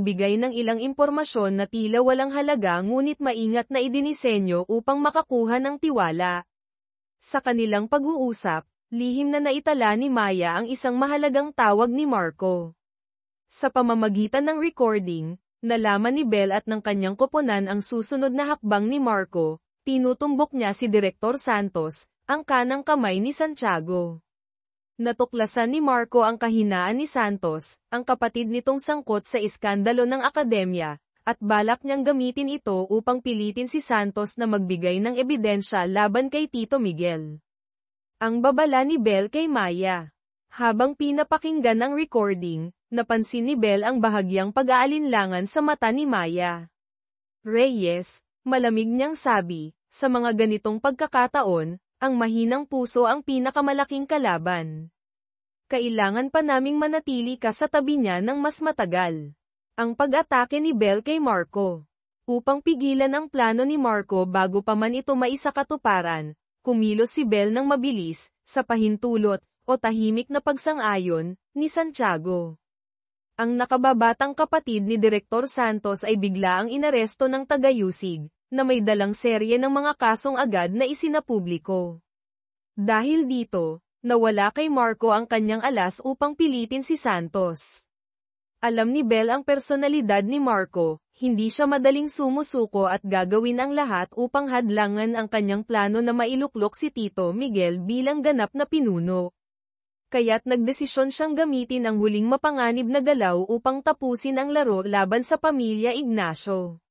nagbigay ng ilang impormasyon na tila walang halaga ngunit maingat na idinisenyo upang makakuha ng tiwala. Sa kanilang pag-uusap, lihim na naitala ni Maya ang isang mahalagang tawag ni Marco. Sa pamamagitan ng recording, nalaman ni Belle at ng kanyang koponan ang susunod na hakbang ni Marco. Tinutumbok niya si Direktor Santos, ang kanang kamay ni Santiago. Natuklasan ni Marco ang kahinaan ni Santos, ang kapatid nitong sangkot sa iskandalo ng akademya, at balak niyang gamitin ito upang pilitin si Santos na magbigay ng ebidensya laban kay Tito Miguel. Ang babala ni Belle kay Maya. Habang pinapakinggan ang recording, napansin ni Belle ang bahagyang pag-aalinlangan sa mata ni Maya. Reyes, malamig niyang sabi, sa mga ganitong pagkakataon, ang mahinang puso ang pinakamalaking kalaban. Kailangan pa naming manatili ka sa tabi niya ng mas matagal. Ang pag-atake ni Belle kay Marco. Upang pigilan ang plano ni Marco bago pa man ito maisakatuparan, kumilos si Belle ng mabilis, sa pahintulot, o tahimik na pagsang-ayon, ni Santiago. Ang nakababatang kapatid ni Direktor Santos ay bigla ang inaresto ng tagayusig, na may dalang serye ng mga kasong agad na isinapubliko. Dahil dito, nawala kay Marco ang kanyang alas upang pilitin si Santos. Alam ni Belle ang personalidad ni Marco, hindi siya madaling sumusuko at gagawin ang lahat upang hadlangan ang kanyang plano na mailuklok si Tito Miguel bilang ganap na pinuno. Kaya't nagdesisyon siyang gamitin ang huling mapanganib na galaw upang tapusin ang laro laban sa pamilya Ignacio.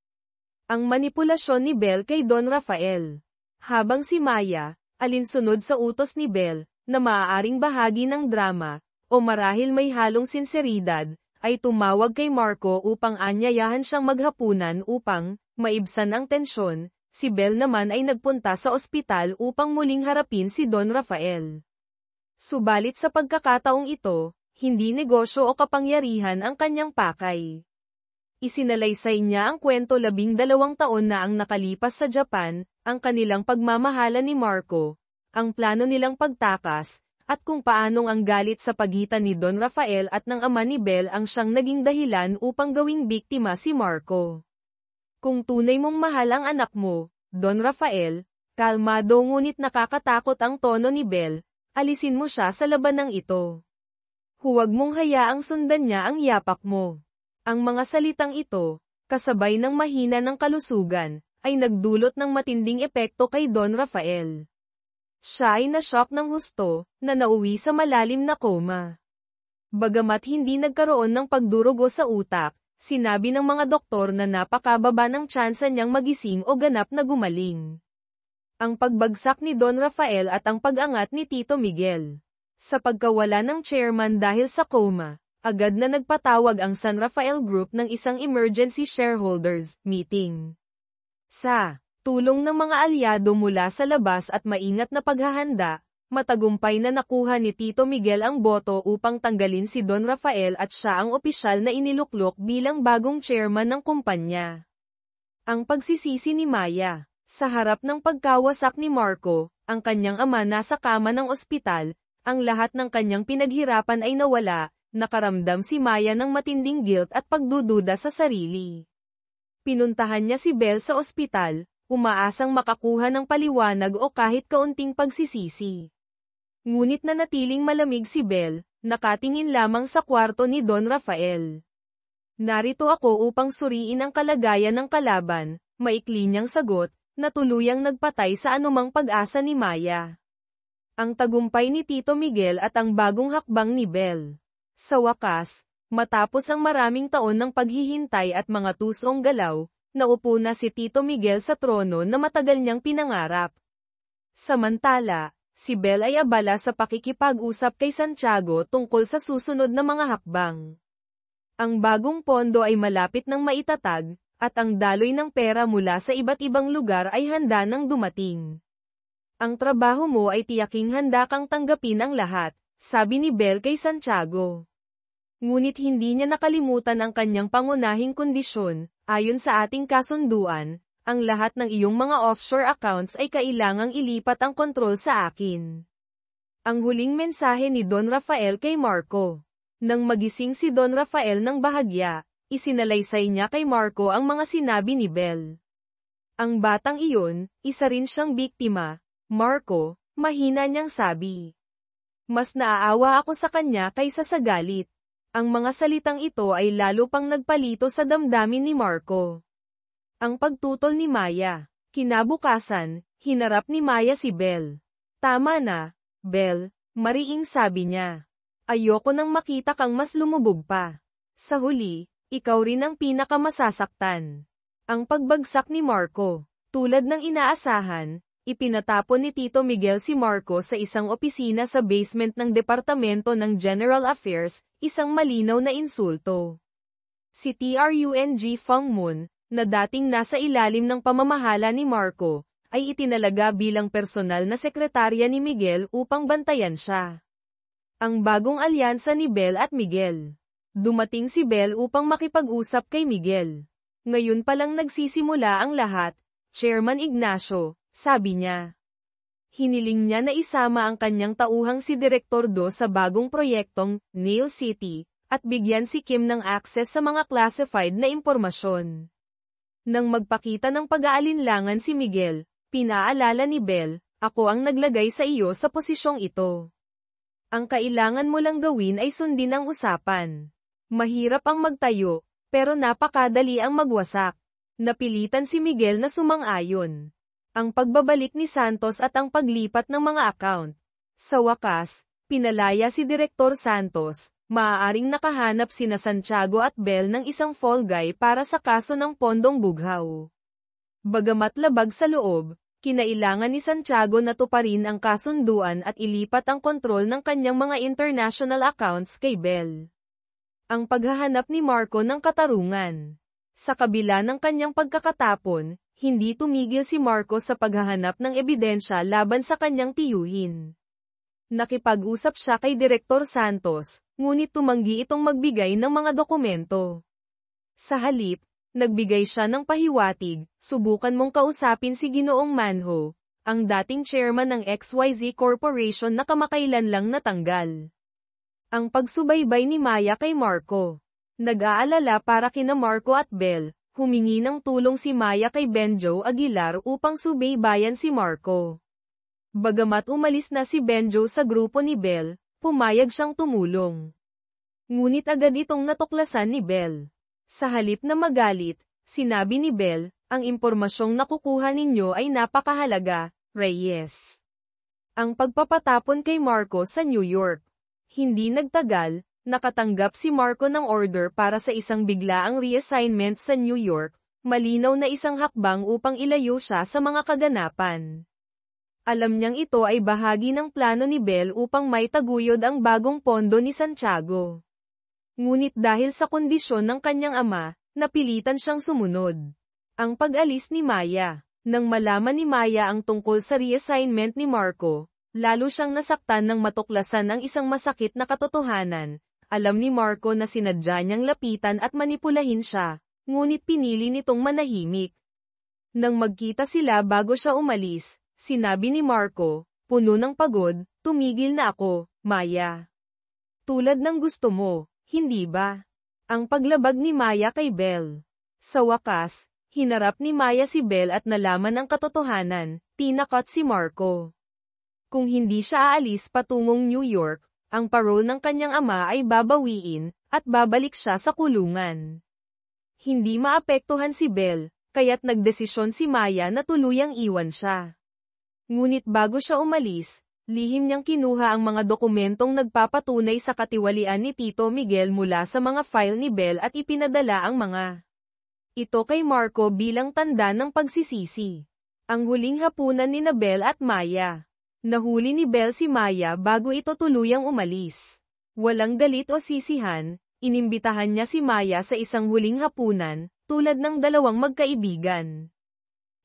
Ang manipulasyon ni Belle kay Don Rafael. Habang si Maya, alinsunod sa utos ni Belle, na maaaring bahagi ng drama, o marahil may halong sinseridad, ay tumawag kay Marco upang anyayahan siyang maghapunan upang maibsan ang tensyon. Si Belle naman ay nagpunta sa ospital upang muling harapin si Don Rafael. Subalit sa pagkakataong ito, hindi negosyo o kapangyarihan ang kanyang pakay. Isinalaysay niya ang kwento 12 taon na ang nakalipas sa Japan, ang kanilang pagmamahalan ni Marco, ang plano nilang pagtakas, at kung paanong ang galit sa pagitan ni Don Rafael at ng ama ni Belle ang siyang naging dahilan upang gawing biktima si Marco. Kung tunay mong mahal ang anak mo, Don Rafael, kalmado ngunit nakakatakot ang tono ni Belle, alisin mo siya sa labanang ito. Huwag mong hayaang sundan niya ang yapak mo. Ang mga salitang ito, kasabay ng mahina ng kalusugan, ay nagdulot ng matinding epekto kay Don Rafael. Siya ay na-shock ng husto, na nauwi sa malalim na koma. Bagamat hindi nagkaroon ng pagdurugo sa utak, sinabi ng mga doktor na napakababa ng tsansa niyang magising o ganap na gumaling. Ang pagbagsak ni Don Rafael at ang pag-angat ni Tito Miguel. Sa pagkawala ng chairman dahil sa coma, agad na nagpatawag ang San Rafael Group ng isang emergency shareholders meeting. Sa tulong ng mga alyado mula sa labas at maingat na paghahanda, matagumpay na nakuha ni Tito Miguel ang boto upang tanggalin si Don Rafael at siya ang opisyal na iniluklok bilang bagong chairman ng kumpanya. Ang pagsisisi ni Maya. Sa harap ng pagkawasak ni Marco, ang kanyang ama nasa kama ng ospital, ang lahat ng kanyang pinaghirapan ay nawala, nakaramdam si Maya ng matinding guilt at pagdududa sa sarili. Pinuntahan niya si Belle sa ospital, umaasang makakuha ng paliwanag o kahit kaunting pagsisisi. Ngunit nanatiling malamig si Belle, nakatingin lamang sa kwarto ni Don Rafael. Narito ako upang suriin ang kalagayan ng kalaban, maikli niyang sagot, na tuluyang nagpatay sa anumang pag-asa ni Maya. Ang tagumpay ni Tito Miguel at ang bagong hakbang ni Belle. Sa wakas, matapos ang maraming taon ng paghihintay at mga tusong galaw, naupo na si Tito Miguel sa trono na matagal niyang pinangarap. Samantala, si Belle ay abala sa pakikipag-usap kay Santiago tungkol sa susunod na mga hakbang. Ang bagong pondo ay malapit ng maitatag, at ang daloy ng pera mula sa iba't ibang lugar ay handa nang dumating. Ang trabaho mo ay tiyaking handa kang tanggapin ang lahat, sabi ni Belle kay Santiago. Ngunit hindi niya nakalimutan ang kanyang pangunahing kondisyon, ayon sa ating kasunduan, ang lahat ng iyong mga offshore accounts ay kailangang ilipat ang kontrol sa akin. Ang huling mensahe ni Don Rafael kay Marco. Nang magising si Don Rafael ng bahagya, Isinalaysay niya kay Marco ang mga sinabi ni Belle. Ang batang iyon, isa rin siyang biktima, Marco, mahina niyang sabi. Mas naaawa ako sa kanya kaysa sa galit. Ang mga salitang ito ay lalo pang nagpalito sa damdamin ni Marco. Ang pagtutol ni Maya. Kinabukasan, hinarap ni Maya si Belle. Tama na, Belle, mariing sabi niya. Ayoko nang makita kang mas lumubog pa. Sa huli, ikaw rin ang pinakamasasaktan. Ang pagbagsak ni Marco. Tulad ng inaasahan, ipinatapon ni Tito Miguel si Marco sa isang opisina sa basement ng Departamento ng General Affairs, isang malinaw na insulto. Si Trung Fang Mun, na dating nasa ilalim ng pamamahala ni Marco, ay itinalaga bilang personal na sekretarya ni Miguel upang bantayan siya. Ang bagong alyansa ni Belle at Miguel. Dumating si Belle upang makipag-usap kay Miguel. Ngayon palang nagsisimula ang lahat, Chairman Ignacio, sabi niya. Hiniling niya na isama ang kanyang tauhang si Direktor Do sa bagong proyektong, Nail City, at bigyan si Kim ng access sa mga classified na impormasyon. Nang magpakita ng pag-aalinlangan si Miguel, pinaalala ni Belle, ako ang naglagay sa iyo sa posisyong ito. Ang kailangan mo lang gawin ay sundin ang usapan. Mahirap ang magtayo, pero napakadali ang magwasak. Napilitan si Miguel na sumang-ayon. Ang pagbabalik ni Santos at ang paglipat ng mga account. Sa wakas, pinalaya si Direktor Santos, maaaring nakahanap sina Santiago at Belle ng isang fall guy para sa kaso ng pondong bughaw. Bagamat labag sa loob, kinailangan ni Santiago na tuparin ang kasunduan at ilipat ang kontrol ng kanyang mga international accounts kay Belle. Ang paghahanap ni Marco ng katarungan. Sa kabila ng kanyang pagkakatapon, hindi tumigil si Marco sa paghahanap ng ebidensya laban sa kanyang tiyuhin. Nakipag-usap siya kay Direktor Santos, ngunit tumanggi itong magbigay ng mga dokumento. Sa halip, nagbigay siya ng pahiwatig, subukan mong kausapin si Ginoong Manho, ang dating chairman ng XYZ Corporation na kamakailan lang natanggal. Ang pagsubaybay ni Maya kay Marco. Nag-aalala para kina Marco at Belle, humingi ng tulong si Maya kay Benjo Aguilar upang subaybayan si Marco. Bagamat umalis na si Benjo sa grupo ni Belle, pumayag siyang tumulong. Ngunit agad itong natuklasan ni Belle. Sa halip na magalit, sinabi ni Belle, ang impormasyong nakukuha ninyo ay napakahalaga, Reyes. Ang pagpapatapon kay Marco sa New York. Hindi nagtagal, nakatanggap si Marco ng order para sa isang biglaang reassignment sa New York, malinaw na isang hakbang upang ilayo siya sa mga kaganapan. Alam niyang ito ay bahagi ng plano ni Belle upang maitaguyod ang bagong pondo ni Santiago. Ngunit dahil sa kondisyon ng kanyang ama, napilitan siyang sumunod. Ang pag-alis ni Maya. Nang malaman ni Maya ang tungkol sa reassignment ni Marco, lalo siyang nasaktan nang matuklasan ang isang masakit na katotohanan. Alam ni Marco na sinadya niyang lapitan at manipulahin siya, ngunit pinili nitong manahimik. Nang magkita sila bago siya umalis, sinabi ni Marco, puno ng pagod, tumigil na ako, Maya. Tulad ng gusto mo, hindi ba? Ang paglabag ni Maya kay Belle. Sa wakas, hinarap ni Maya si Belle at nalaman ang katotohanan, tinakot si Marco. Kung hindi siya aalis patungong New York, ang parole ng kanyang ama ay babawiin, at babalik siya sa kulungan. Hindi maapektuhan si Belle, kaya't nagdesisyon si Maya na tuluyang iwan siya. Ngunit bago siya umalis, lihim niyang kinuha ang mga dokumentong nagpapatunay sa katiwalian ni Tito Miguel mula sa mga file ni Belle at ipinadala ang mga ito kay Marco bilang tanda ng pagsisisi. Ang huling hapunan ni Belle at Maya. Nahuli ni Belle si Maya bago ito tuluyang umalis. Walang galit o sisihan, inimbitahan niya si Maya sa isang huling hapunan, tulad ng dalawang magkaibigan.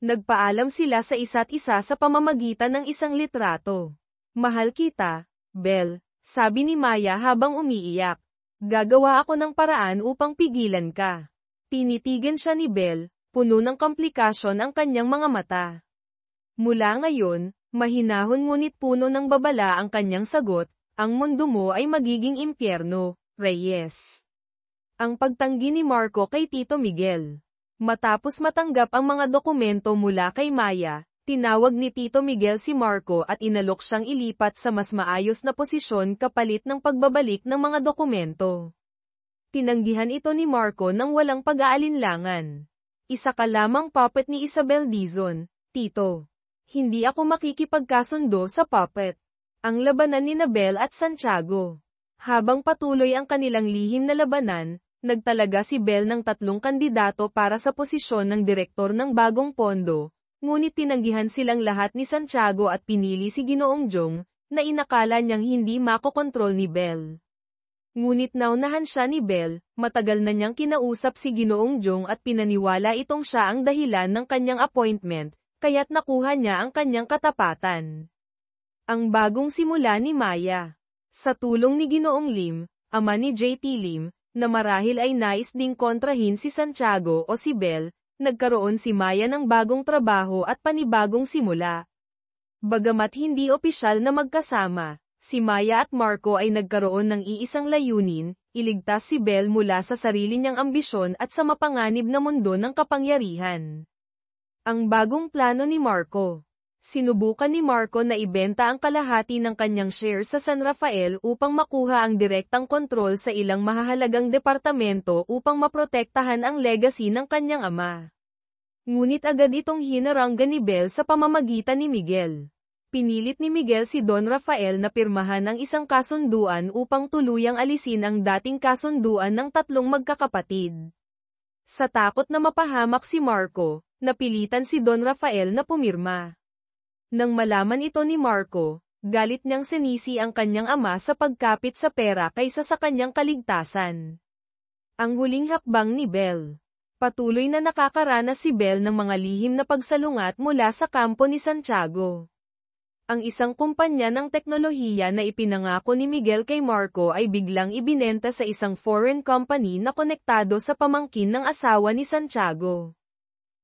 Nagpaalam sila sa isa't isa sa pamamagitan ng isang litrato. Mahal kita, Belle, sabi ni Maya habang umiiyak. Gagawa ako ng paraan upang pigilan ka. Tinitigan siya ni Belle, puno ng komplikasyon ang kanyang mga mata. Mula ngayon, mahinahon ngunit puno ng babala ang kanyang sagot, ang mundo mo ay magiging impyerno, Reyes. Ang pagtanggi ni Marco kay Tito Miguel. Matapos matanggap ang mga dokumento mula kay Maya, tinawag ni Tito Miguel si Marco at inalok siyang ilipat sa mas maayos na posisyon kapalit ng pagbabalik ng mga dokumento. Tinanggihan ito ni Marco nang walang pag-aalinlangan. Isa ka lamang puppet ni Isabel Dizon, Tito. Hindi ako makikipagkasundo sa puppet. Ang labanan ni Bel at Santiago. Habang patuloy ang kanilang lihim na labanan, nagtalaga si Bel ng 3 kandidato para sa posisyon ng direktor ng bagong pondo, ngunit tinanggihan silang lahat ni Santiago at pinili si Ginoong Jong, na inakala niyang hindi makokontrol ni Bel. Ngunit naunahan siya ni Bel, matagal na niyang kinausap si Ginoong Jong at pinaniwala itong siya ang dahilan ng kanyang appointment, kaya't nakuha niya ang kanyang katapatan. Ang bagong simula ni Maya. Sa tulong ni Ginoong Lim, ama ni JT Lim, na marahil ay nais ding kontrahin si Santiago o si Bel, nagkaroon si Maya ng bagong trabaho at panibagong simula. Bagamat hindi opisyal na magkasama, si Maya at Marco ay nagkaroon ng iisang layunin, iligtas si Bel mula sa sarili niyang ambisyon at sa mapanganib na mundo ng kapangyarihan. Ang bagong plano ni Marco. Sinubukan ni Marco na ibenta ang kalahati ng kanyang share sa San Rafael upang makuha ang direktang kontrol sa ilang mahahalagang departamento upang maprotektahan ang legacy ng kanyang ama. Ngunit agad itong hinaranggan ni Bel sa pamamagitan ni Miguel. Pinilit ni Miguel si Don Rafael na pirmahan ang isang kasunduan upang tuluyang alisin ang dating kasunduan ng 3 magkakapatid. Sa takot na mapahamak si Marco, napilitan si Don Rafael na pumirma. Nang malaman ito ni Marco, galit niyang sinisi ang kanyang ama sa pagkapit sa pera kaysa sa kanyang kaligtasan. Ang huling hakbang ni Bel. Patuloy na nakakaranas si Bel ng mga lihim na pagsalungat mula sa kampo ni Santiago. Ang isang kumpanya ng teknolohiya na ipinangako ni Miguel kay Marco ay biglang ibinenta sa isang foreign company na konektado sa pamangkin ng asawa ni Santiago.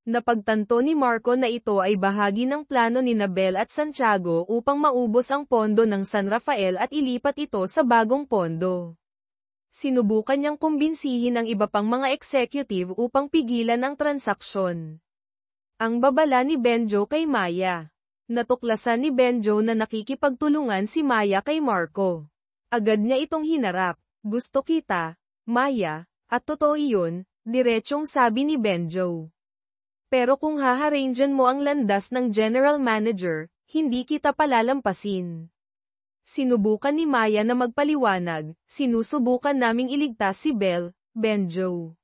Napagtanto ni Marco na ito ay bahagi ng plano ni Bel at Santiago upang maubos ang pondo ng San Rafael at ilipat ito sa bagong pondo. Sinubukan niyang kumbinsihin ang iba pang mga executive upang pigilan ang transaksyon. Ang babala ni Benjo kay Maya. Natuklasan ni Benjo na nakikipagtulungan si Maya kay Marco. Agad niya itong hinarap. Gusto kita, Maya, at totoo iyon, diretsong sabi ni Benjo. Pero kung haharanggan mo ang landas ng general manager, hindi kita palalampasin. Sinubukan ni Maya na magpaliwanag, sinusubukan naming iligtas si Bel, Benjo.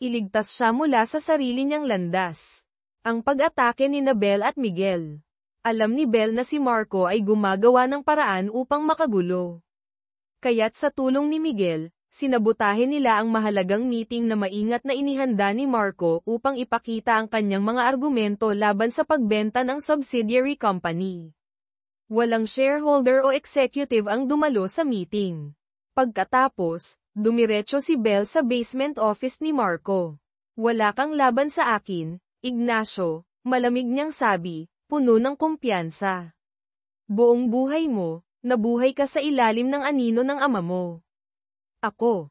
Iligtas siya mula sa sarili niyang landas. Ang pag-atake ni Bel at Miguel. Alam ni Bel na si Marco ay gumagawa ng paraan upang makagulo. Kaya't sa tulong ni Miguel, sinabotahe nila ang mahalagang meeting na maingat na inihanda ni Marco upang ipakita ang kanyang mga argumento laban sa pagbenta ng subsidiary company. Walang shareholder o executive ang dumalo sa meeting. Pagkatapos, dumiretso si Bel sa basement office ni Marco. Wala kang laban sa akin, Ignacio, malamig niyang sabi, puno ng kumpiyansa. Buong buhay mo, nabuhay ka sa ilalim ng anino ng ama mo. Ako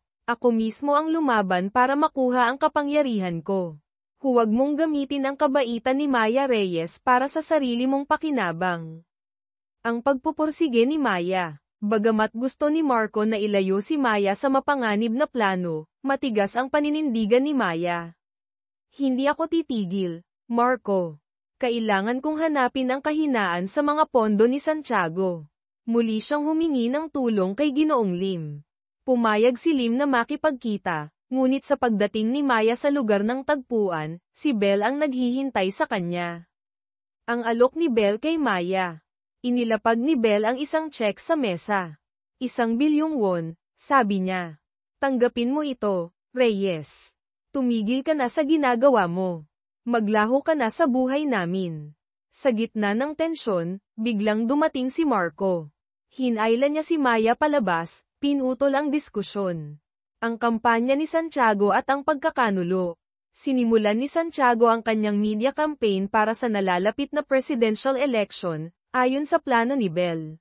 mismo ang lumaban para makuha ang kapangyarihan ko. Huwag mong gamitin ang kabaitan ni Maya Reyes para sa sarili mong pakinabang. Ang pagpupursige ni Maya. Bagamat gusto ni Marco na ilayo si Maya sa mapanganib na plano, matigas ang paninindigan ni Maya. Hindi ako titigil, Marco. Kailangan kong hanapin ang kahinaan sa mga pondo ni Santiago. Muli siyang humingi ng tulong kay Ginoong Lim. Pumayag si Lim na makipagkita, ngunit sa pagdating ni Maya sa lugar ng tagpuan, si Bel ang naghihintay sa kanya. Ang alok ni Bel kay Maya. Inilapag ni Bel ang isang check sa mesa. 1 bilyong won, sabi niya. Tanggapin mo ito, Reyes. Tumigil ka na sa ginagawa mo. Maglaho ka na sa buhay namin. Sa gitna ng tensyon, biglang dumating si Marco. Hinailan niya si Maya palabas, pinutol ang diskusyon. Ang kampanya ni Santiago at ang pagkakanulo. Sinimulan ni Santiago ang kanyang media campaign para sa nalalapit na presidential election, ayon sa plano ni Bel.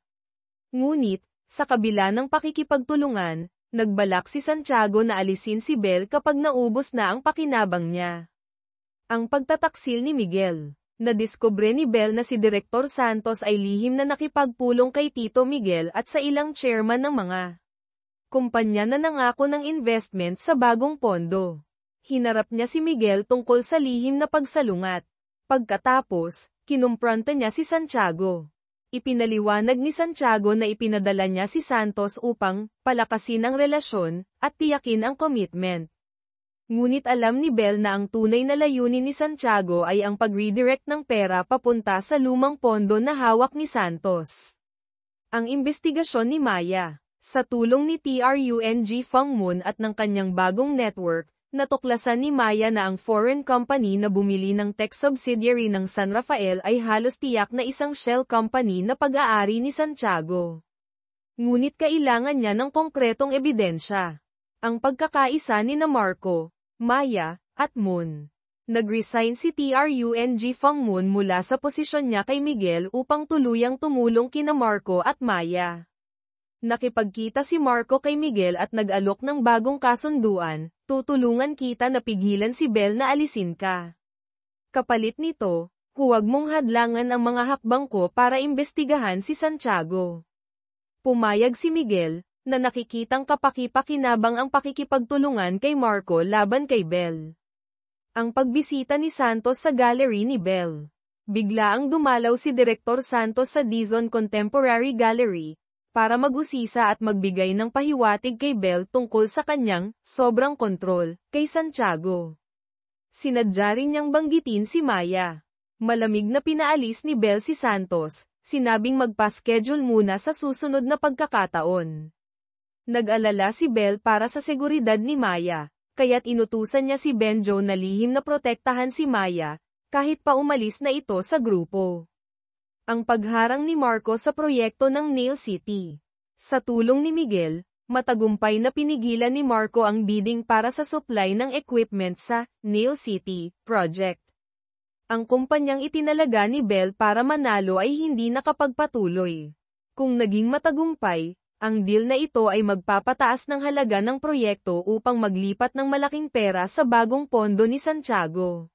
Ngunit, sa kabila ng pakikipagtulungan, Nagbalak si Santiago na alisin si Bel kapag naubos na ang pakinabang niya. Ang pagtataksil ni Miguel. Nadiskubre ni Bel na si Direktor Santos ay lihim na nakipagpulong kay Tito Miguel at sa ilang chairman ng mga kumpanya na nangako ng investment sa bagong pondo. Hinarap niya si Miguel tungkol sa lihim na pagsalungat. Pagkatapos, kinumpronta niya si Santiago. Ipinaliwanag ni Santiago na ipinadala niya si Santos upang palakasin ang relasyon at tiyakin ang commitment. Ngunit alam ni Bel na ang tunay na layunin ni Santiago ay ang pag-redirect ng pera papunta sa lumang pondo na hawak ni Santos. Ang imbestigasyon ni Maya, sa tulong ni Trung Fang Moon at ng kanyang bagong network, natuklasan ni Maya na ang foreign company na bumili ng tech subsidiary ng San Rafael ay halos tiyak na isang shell company na pag-aari ni Santiago. Ngunit kailangan niya ng konkretong ebidensya. Ang pagkakaisa ni na Marco, Maya, at Moon. Nag-resign si Trung Fang Moon mula sa posisyon niya kay Miguel upang tuluyang tumulong kina Marco at Maya. Nakipagkita si Marco kay Miguel at nag-alok ng bagong kasunduan, tutulungan kita na pigilan si Bel na alisin ka. Kapalit nito, huwag mong hadlangan ang mga hakbang ko para imbestigahan si Santiago. Pumayag si Miguel, na nakikitang kapaki-pakinabang ang pakikipagtulungan kay Marco laban kay Bel. Ang pagbisita ni Santos sa gallery ni Bel. Biglaang dumalaw si Direktor Santos sa Dizon Contemporary Gallery, para mag-usisa at magbigay ng pahiwatig kay Bel tungkol sa kanyang sobrang kontrol kay Santiago. Sinadya rin niyang banggitin si Maya. Malamig na pinaalis ni Bel si Santos, sinabing magpa-schedule muna sa susunod na pagkakataon. Nag-alala si Bel para sa seguridad ni Maya, kaya't inutusan niya si Benjo na lihim na protektahan si Maya, kahit pa umalis na ito sa grupo. Ang pagharang ni Marco sa proyekto ng Nail City. Sa tulong ni Miguel, matagumpay na pinigilan ni Marco ang bidding para sa supply ng equipment sa Nail City project. Ang kumpanyang itinalaga ni Bel para manalo ay hindi nakapagpatuloy. Kung naging matagumpay, ang deal na ito ay magpapataas ng halaga ng proyekto upang maglipat ng malaking pera sa bagong pondo ni Santiago.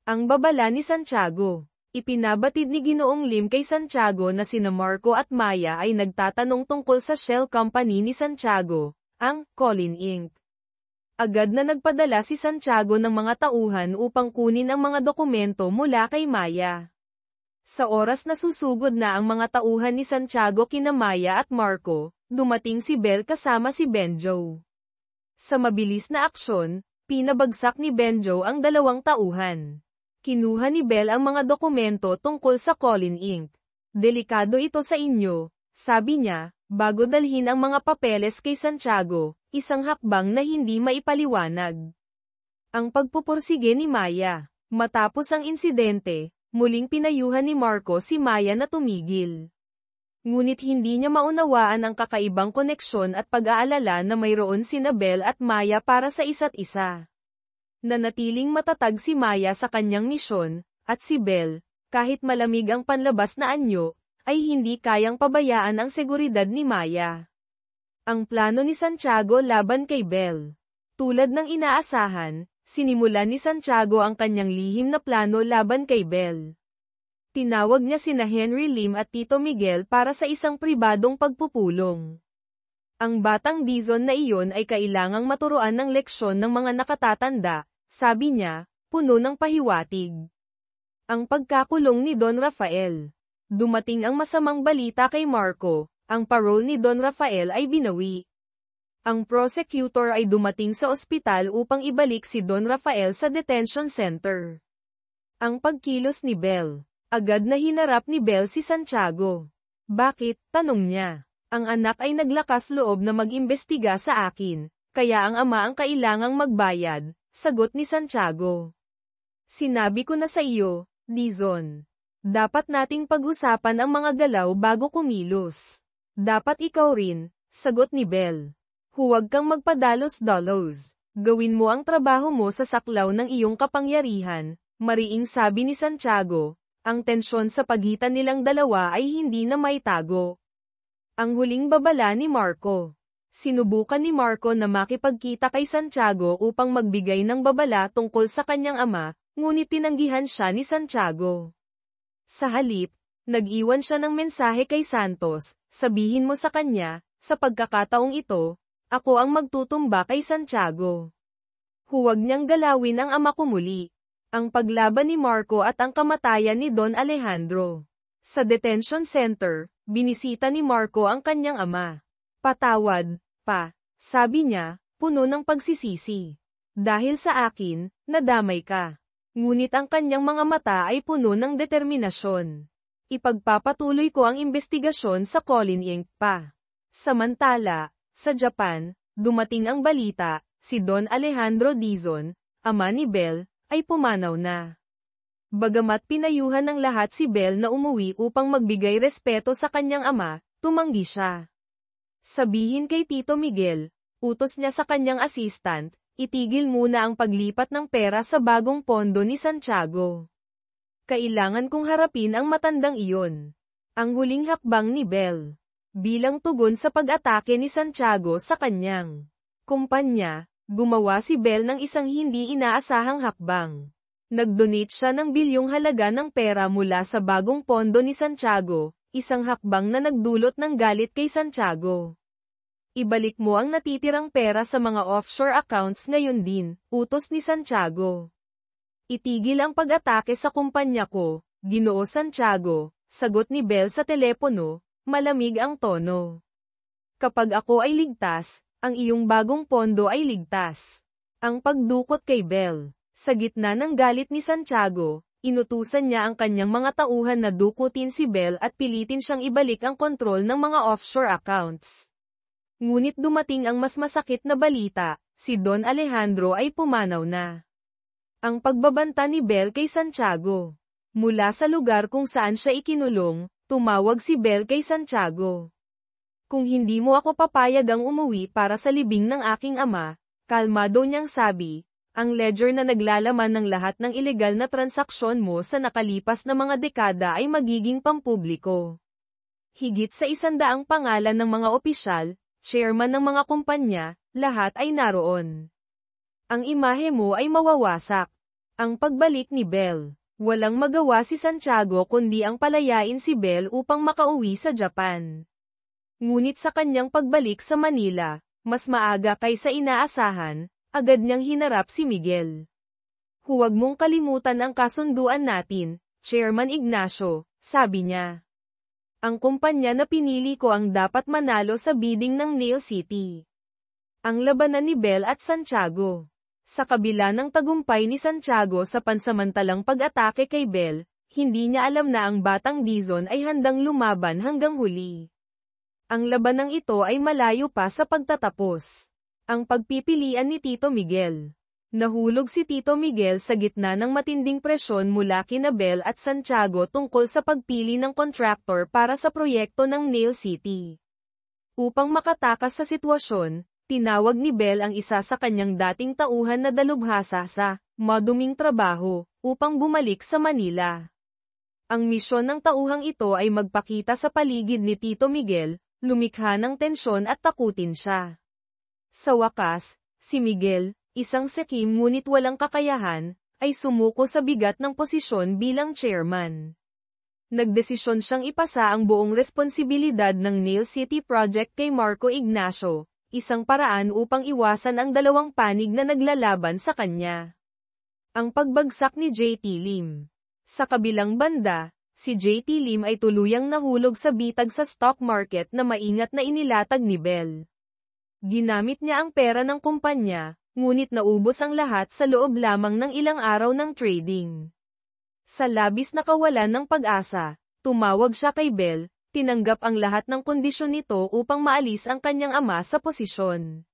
Ang babala ni Santiago. Ipinabatid ni Ginoong Lim kay Santiago na sina Marco at Maya ay nagtatanong tungkol sa shell company ni Santiago, ang Colin Inc. Agad na nagpadala si Santiago ng mga tauhan upang kunin ang mga dokumento mula kay Maya. Sa oras na susugod na ang mga tauhan ni Santiago kina Maya at Marco, dumating si Bel kasama si Benjo. Sa mabilis na aksyon, pinabagsak ni Benjo ang dalawang tauhan. Kinuha ni Bel ang mga dokumento tungkol sa Colin Inc. Delikado ito sa inyo, sabi niya, bago dalhin ang mga papeles kay Santiago, isang hakbang na hindi maipaliwanag. Ang pagpupursige ni Maya. Matapos ang insidente, muling pinayuhan ni Marco si Maya na tumigil. Ngunit hindi niya maunawaan ang kakaibang koneksyon at pag-aalala na mayroon sina Bel at Maya para sa isa't isa. Nanatiling matatag si Maya sa kanyang misyon, at si Bel, kahit malamig ang panlabas na anyo, ay hindi kayang pabayaan ang seguridad ni Maya. Ang plano ni Santiago laban kay Bel. Tulad ng inaasahan, sinimulan ni Santiago ang kanyang lihim na plano laban kay Bel. Tinawag niya sina Henry Lim at Tito Miguel para sa isang pribadong pagpupulong. Ang batang Dizon na iyon ay kailangang maturuan ng leksyon ng mga nakatatanda, sabi niya, puno ng pahiwatig. Ang pagkakulong ni Don Rafael. Dumating ang masamang balita kay Marco, ang parole ni Don Rafael ay binawi. Ang prosecutor ay dumating sa ospital upang ibalik si Don Rafael sa detention center. Ang pagkilos ni Bel. Agad na hinarap ni Bel si Santiago. Bakit? Tanong niya. Ang anak ay naglakas loob na mag-imbestiga sa akin, kaya ang ama ang kailangang magbayad, sagot ni Santiago. Sinabi ko na sa iyo, Dizon. Dapat nating pag-usapan ang mga galaw bago kumilos. Dapat ikaw rin, sagot ni Bel. Huwag kang magpadalos-dalos. Gawin mo ang trabaho mo sa saklaw ng iyong kapangyarihan, mariing sabi ni Santiago. Ang tensyon sa pagitan nilang dalawa ay hindi na maitago. Ang huling babala ni Marco. Sinubukan ni Marco na makipagkita kay Santiago upang magbigay ng babala tungkol sa kanyang ama, ngunit tinanggihan siya ni Santiago. Sa halip, nag-iwan siya ng mensahe kay Santos, sabihin mo sa kanya, sa pagkakataong ito, ako ang magtutumba kay Santiago. Huwag niyang galawin ang ama ko muli. Ang paglaban ni Marco at ang kamatayan ni Don Alejandro. Sa detention center, binisita ni Marco ang kanyang ama. Patawad, pa, sabi niya, puno ng pagsisisi. Dahil sa akin, nadamay ka. Ngunit ang kanyang mga mata ay puno ng determinasyon. Ipagpapatuloy ko ang investigasyon sa Colin Inc. pa. Samantala, sa Japan, dumating ang balita, si Don Alejandro Dizon, ama ni Belle, ay pumanaw na. Bagamat pinayuhan ng lahat si Belle na umuwi upang magbigay respeto sa kanyang ama, tumanggi siya. Sabihin kay Tito Miguel, utos niya sa kanyang assistant, itigil muna ang paglipat ng pera sa bagong pondo ni Santiago. Kailangan kong harapin ang matandang iyon. Ang huling hakbang ni Belle. Bilang tugon sa pag-atake ni Santiago sa kanyang kumpanya, gumawa si Belle ng isang hindi inaasahang hakbang. Nag-donate siya ng bilyong halaga ng pera mula sa bagong pondo ni Santiago, isang hakbang na nagdulot ng galit kay Santiago. Ibalik mo ang natitirang pera sa mga offshore accounts ngayon din, utos ni Santiago. Itigil ang pag-atake sa kumpanya ko, Ginoo Santiago, sagot ni Belle sa telepono, malamig ang tono. Kapag ako ay ligtas, ang iyong bagong pondo ay ligtas. Ang pagdukot kay Belle. Sa gitna ng galit ni Santiago, inutusan niya ang kanyang mga tauhan na dukutin si Belle at pilitin siyang ibalik ang kontrol ng mga offshore accounts. Ngunit dumating ang mas masakit na balita, si Don Alejandro ay pumanaw na. Ang pagbabanta ni Belle kay Santiago. Mula sa lugar kung saan siya ikinulong, tumawag si Belle kay Santiago. Kung hindi mo ako papayag ang umuwi para sa libing ng aking ama, kalmado niyang sabi, ang ledger na naglalaman ng lahat ng ilegal na transaksyon mo sa nakalipas na mga dekada ay magiging pampubliko. Higit sa 100 pangalan ng mga opisyal, chairman ng mga kumpanya, lahat ay naroon. Ang imahe mo ay mawawasak. Ang pagbalik ni Belle. Walang magawa si Santiago kundi ang palayain si Belle upang makauwi sa Japan. Ngunit sa kanyang pagbalik sa Manila, mas maaga kaysa inaasahan, agad niyang hinarap si Miguel. Huwag mong kalimutan ang kasunduan natin, Chairman Ignacio, sabi niya. Ang kumpanya na pinili ko ang dapat manalo sa bidding ng Nail City. Ang labanan ni Belle at Santiago. Sa kabila ng tagumpay ni Santiago sa pansamantalang pag-atake kay Belle, hindi niya alam na ang batang Dizon ay handang lumaban hanggang huli. Ang labanang ito ay malayo pa sa pagtatapos. Ang pagpipilian ni Tito Miguel. Nahulog si Tito Miguel sa gitna ng matinding presyon mula kina Belle at Santiago tungkol sa pagpili ng contractor para sa proyekto ng Nail City. Upang makatakas sa sitwasyon, tinawag ni Belle ang isa sa kanyang dating tauhan na dalubhasa sa maduming trabaho upang bumalik sa Manila. Ang misyon ng tauhang ito ay magpakita sa paligid ni Tito Miguel, lumikha ng tensyon at takutin siya. Sa wakas, si Miguel, isang sekim ngunit walang kakayahan, ay sumuko sa bigat ng posisyon bilang chairman. Nagdesisyon siyang ipasa ang buong responsibilidad ng Nail City Project kay Marco Ignacio, isang paraan upang iwasan ang dalawang panig na naglalaban sa kanya. Ang pagbagsak ni J.T. Lim. Sa kabilang banda, si J.T. Lim ay tuluyang nahulog sa bitag sa stock market na maingat na inilatag ni Belle. Ginamit niya ang pera ng kumpanya, ngunit naubos ang lahat sa loob lamang ng ilang araw ng trading. Sa labis na kawalan ng pag-asa, tumawag siya kay Belle, tinanggap ang lahat ng kondisyon nito upang maalis ang kanyang ama sa posisyon.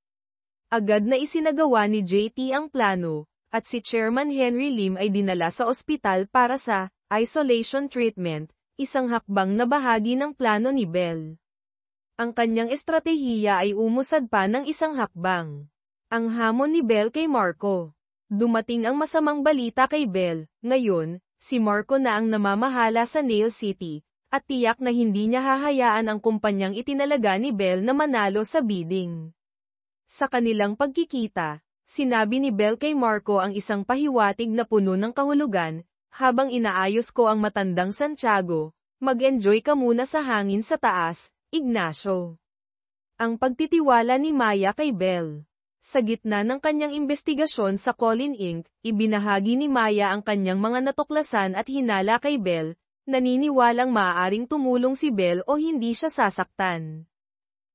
Agad na isinagawa ni JT ang plano, at si Chairman Henry Lim ay dinala sa ospital para sa isolation treatment, isang hakbang na bahagi ng plano ni Belle. Ang kanyang estratehiya ay umusad pa ng isang hakbang. Ang hamon ni Belle kay Marco. Dumating ang masamang balita kay Belle, ngayon, si Marco na ang namamahala sa Nail City, at tiyak na hindi niya hahayaan ang kumpanyang itinalaga ni Bell na manalo sa bidding. Sa kanilang pagkikita, sinabi ni Bell kay Marco ang isang pahiwatig na puno ng kahulugan, habang inaayos ko ang matandang Santiago, mag-enjoy ka muna sa hangin sa taas, Ignacio. Ang pagtitiwala ni Maya kay Bell. Sa gitna ng kanyang investigasyon sa Colin Inc., ibinahagi ni Maya ang kanyang mga natuklasan at hinala kay Bell, naniniwalang maaaring tumulong si Bell o hindi siya sasaktan.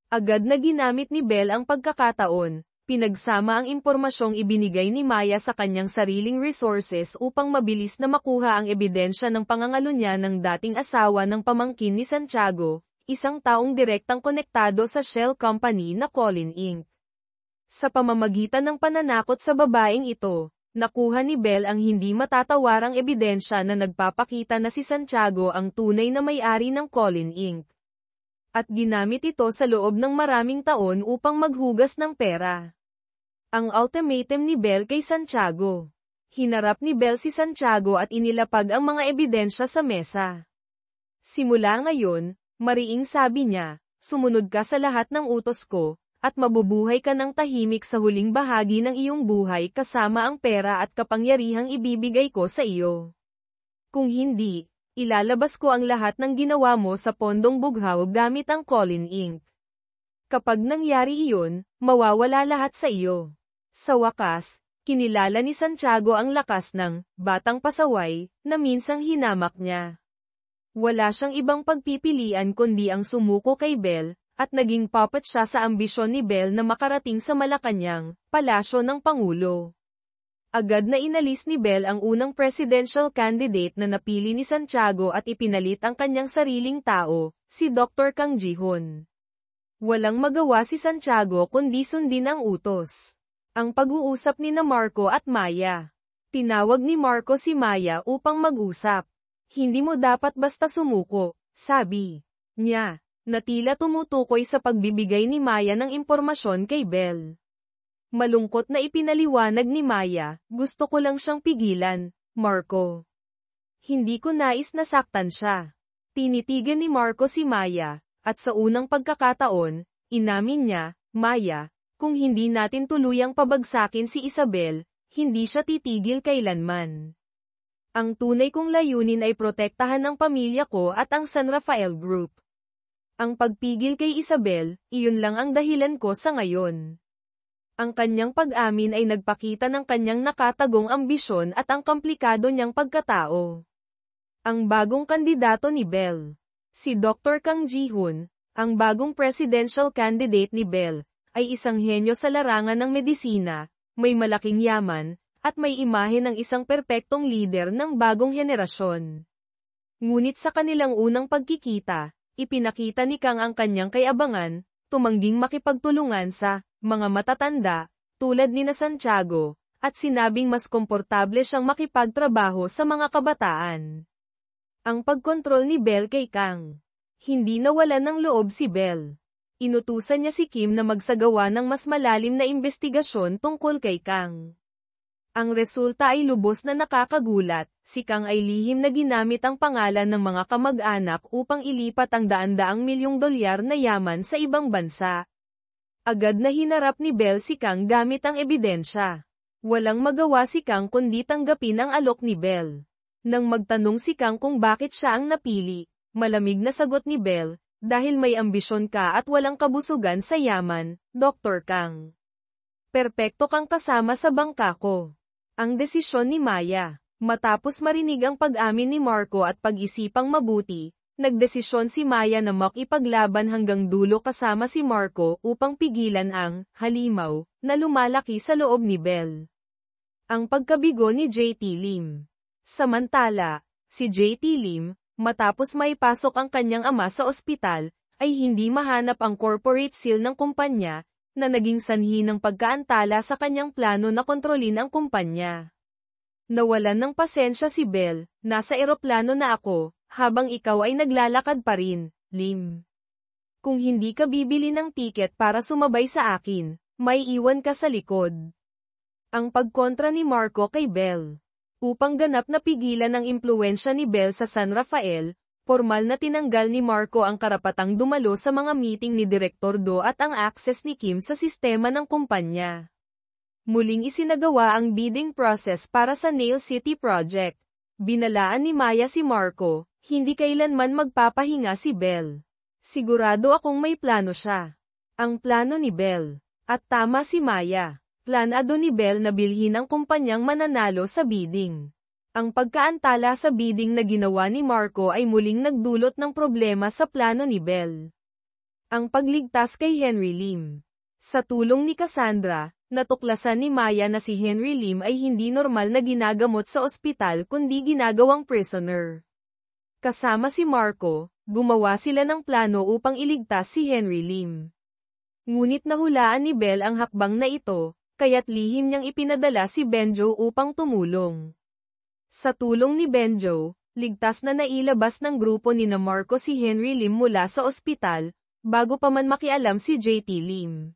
Agad na ginamit ni Bell ang pagkakataon, pinagsama ang impormasyong ibinigay ni Maya sa kanyang sariling resources upang mabilis na makuha ang ebidensya ng pangangalo niya ng dating asawa ng pamangkin ni Santiago, isang taong direktang konektado sa shell company na Colin Inc. Sa pamamagitan ng pananakot sa babaeng ito, nakuha ni Bell ang hindi matatawarang ebidensya na nagpapakita na si Santiago ang tunay na may-ari ng Colin Inc. At ginamit ito sa loob ng maraming taon upang maghugas ng pera. Ang ultimatum ni Bell kay Santiago. Hinarap ni Bell si Santiago at inilapag ang mga ebidensya sa mesa. Simula ngayon, mariing sabi niya, sumunod ka sa lahat ng utos ko, at mabubuhay ka ng tahimik sa huling bahagi ng iyong buhay kasama ang pera at kapangyarihang ibibigay ko sa iyo. Kung hindi, ilalabas ko ang lahat ng ginawa mo sa pondong bughaw gamit ang Colin Inc. Kapag nangyari iyon, mawawala lahat sa iyo. Sa wakas, kinilala ni Santiago ang lakas ng batang pasaway na minsang hinamak niya. Wala siyang ibang pagpipilian kundi ang sumuko kay Bell, at naging puppet siya sa ambisyon ni Bell na makarating sa Malacanang, palasyo ng Pangulo. Agad na inalis ni Bell ang unang presidential candidate na napili ni Santiago at ipinalit ang kanyang sariling tao, si Dr. Kang Ji-hoon. Walang magawa si Santiago kundi sundin ang utos. Ang pag-uusap ni Marco at Maya. Tinawag ni Marco si Maya upang mag-usap. Hindi mo dapat basta sumuko, sabi niya, na tila tumutukoy sa pagbibigay ni Maya ng impormasyon kay Bell. Malungkot na ipinaliwanag ni Maya, gusto ko lang siyang pigilan, Marco. Hindi ko nais na saktan siya. Tinitigan ni Marco si Maya, at sa unang pagkakataon, inamin niya, Maya, kung hindi natin tuluyang pabagsakin si Isabel, hindi siya titigil kailanman. Ang tunay kong layunin ay protektahan ang pamilya ko at ang San Rafael Group. Ang pagpigil kay Isabel, iyon lang ang dahilan ko sa ngayon. Ang kanyang pag-amin ay nagpakita ng kanyang nakatagong ambisyon at ang komplikado niyang pagkatao. Ang bagong kandidato ni Bell. Si Dr. Kang Ji-hoon, ang bagong presidential candidate ni Bell, ay isang henyo sa larangan ng medisina, may malaking yaman, at may imahe ng isang perpektong lider ng bagong henerasyon. Ngunit sa kanilang unang pagkikita, ipinakita ni Kang ang kanyang kayabangan, tumangging makipagtulungan sa mga matatanda, tulad ni Santiago, at sinabing mas komportable siyang makipagtrabaho sa mga kabataan. Ang pagkontrol ni Bell kay Kang. Hindi nawalan ng loob si Bell. Inutusan niya si Kim na magsagawa ng mas malalim na investigasyon tungkol kay Kang. Ang resulta ay lubos na nakakagulat, si Kang ay lihim na ginamit ang pangalan ng mga kamag-anak upang ilipat ang daan-daang milyong dolyar na yaman sa ibang bansa. Agad na hinarap ni Bell si Kang gamit ang ebidensya. Walang magawa si Kang kundi tanggapin ang alok ni Bell. Nang magtanong si Kang kung bakit siya ang napili, malamig na sagot ni Bell, dahil may ambisyon ka at walang kabusugan sa yaman, Dr. Kang. Perpekto kang kasama sa bangka ko. Ang desisyon ni Maya. Matapos marinig ang pag-amin ni Marco at pag-isipang mabuti, nagdesisyon si Maya na makipaglaban hanggang dulo kasama si Marco upang pigilan ang halimaw na lumalaki sa loob ni Bell. Ang pagkabigo ni J.T. Lim. Samantala, si J.T. Lim, matapos maipasok ang kanyang ama sa ospital, ay hindi mahanap ang corporate seal ng kumpanya, na naging sanhi ng pagkaantala sa kanyang plano na kontrolin ang kumpanya. Nawalan ng pasensya si Bell, nasa eroplano na ako, habang ikaw ay naglalakad pa rin, Lim. Kung hindi ka bibili ng tiket para sumabay sa akin, may iwan ka sa likod. Ang pagkontra ni Marco kay Bell. Upang ganap na pigilan ang impluwensya ni Bell sa San Rafael, Formal na tinanggal ni Marco ang karapatang dumalo sa mga meeting ni Direktor Do at ang access ni Kim sa sistema ng kumpanya. Muling isinagawa ang bidding process para sa Nail City Project. Binalaan ni Maya si Marco, hindi kailanman magpapahinga si Bell. Sigurado akong may plano siya. Ang plano ni Bell. At tama si Maya. Planado ni Bell na bilhin ang kumpanyang mananalo sa bidding. Ang pagkaantala sa bidding na ginawa ni Marco ay muling nagdulot ng problema sa plano ni Bell. Ang pagligtas kay Henry Lim. Sa tulong ni Cassandra, natuklasan ni Maya na si Henry Lim ay hindi normal na ginagamot sa ospital kundi ginagawang prisoner. Kasama si Marco, gumawa sila ng plano upang iligtas si Henry Lim. Ngunit nahulaan ni Bell ang hakbang na ito, kaya't lihim niyang ipinadala si Benjo upang tumulong. Sa tulong ni Benjo, ligtas na nailabas ng grupo ni Marco si Henry Lim mula sa ospital, bago pa man makialam si JT Lim.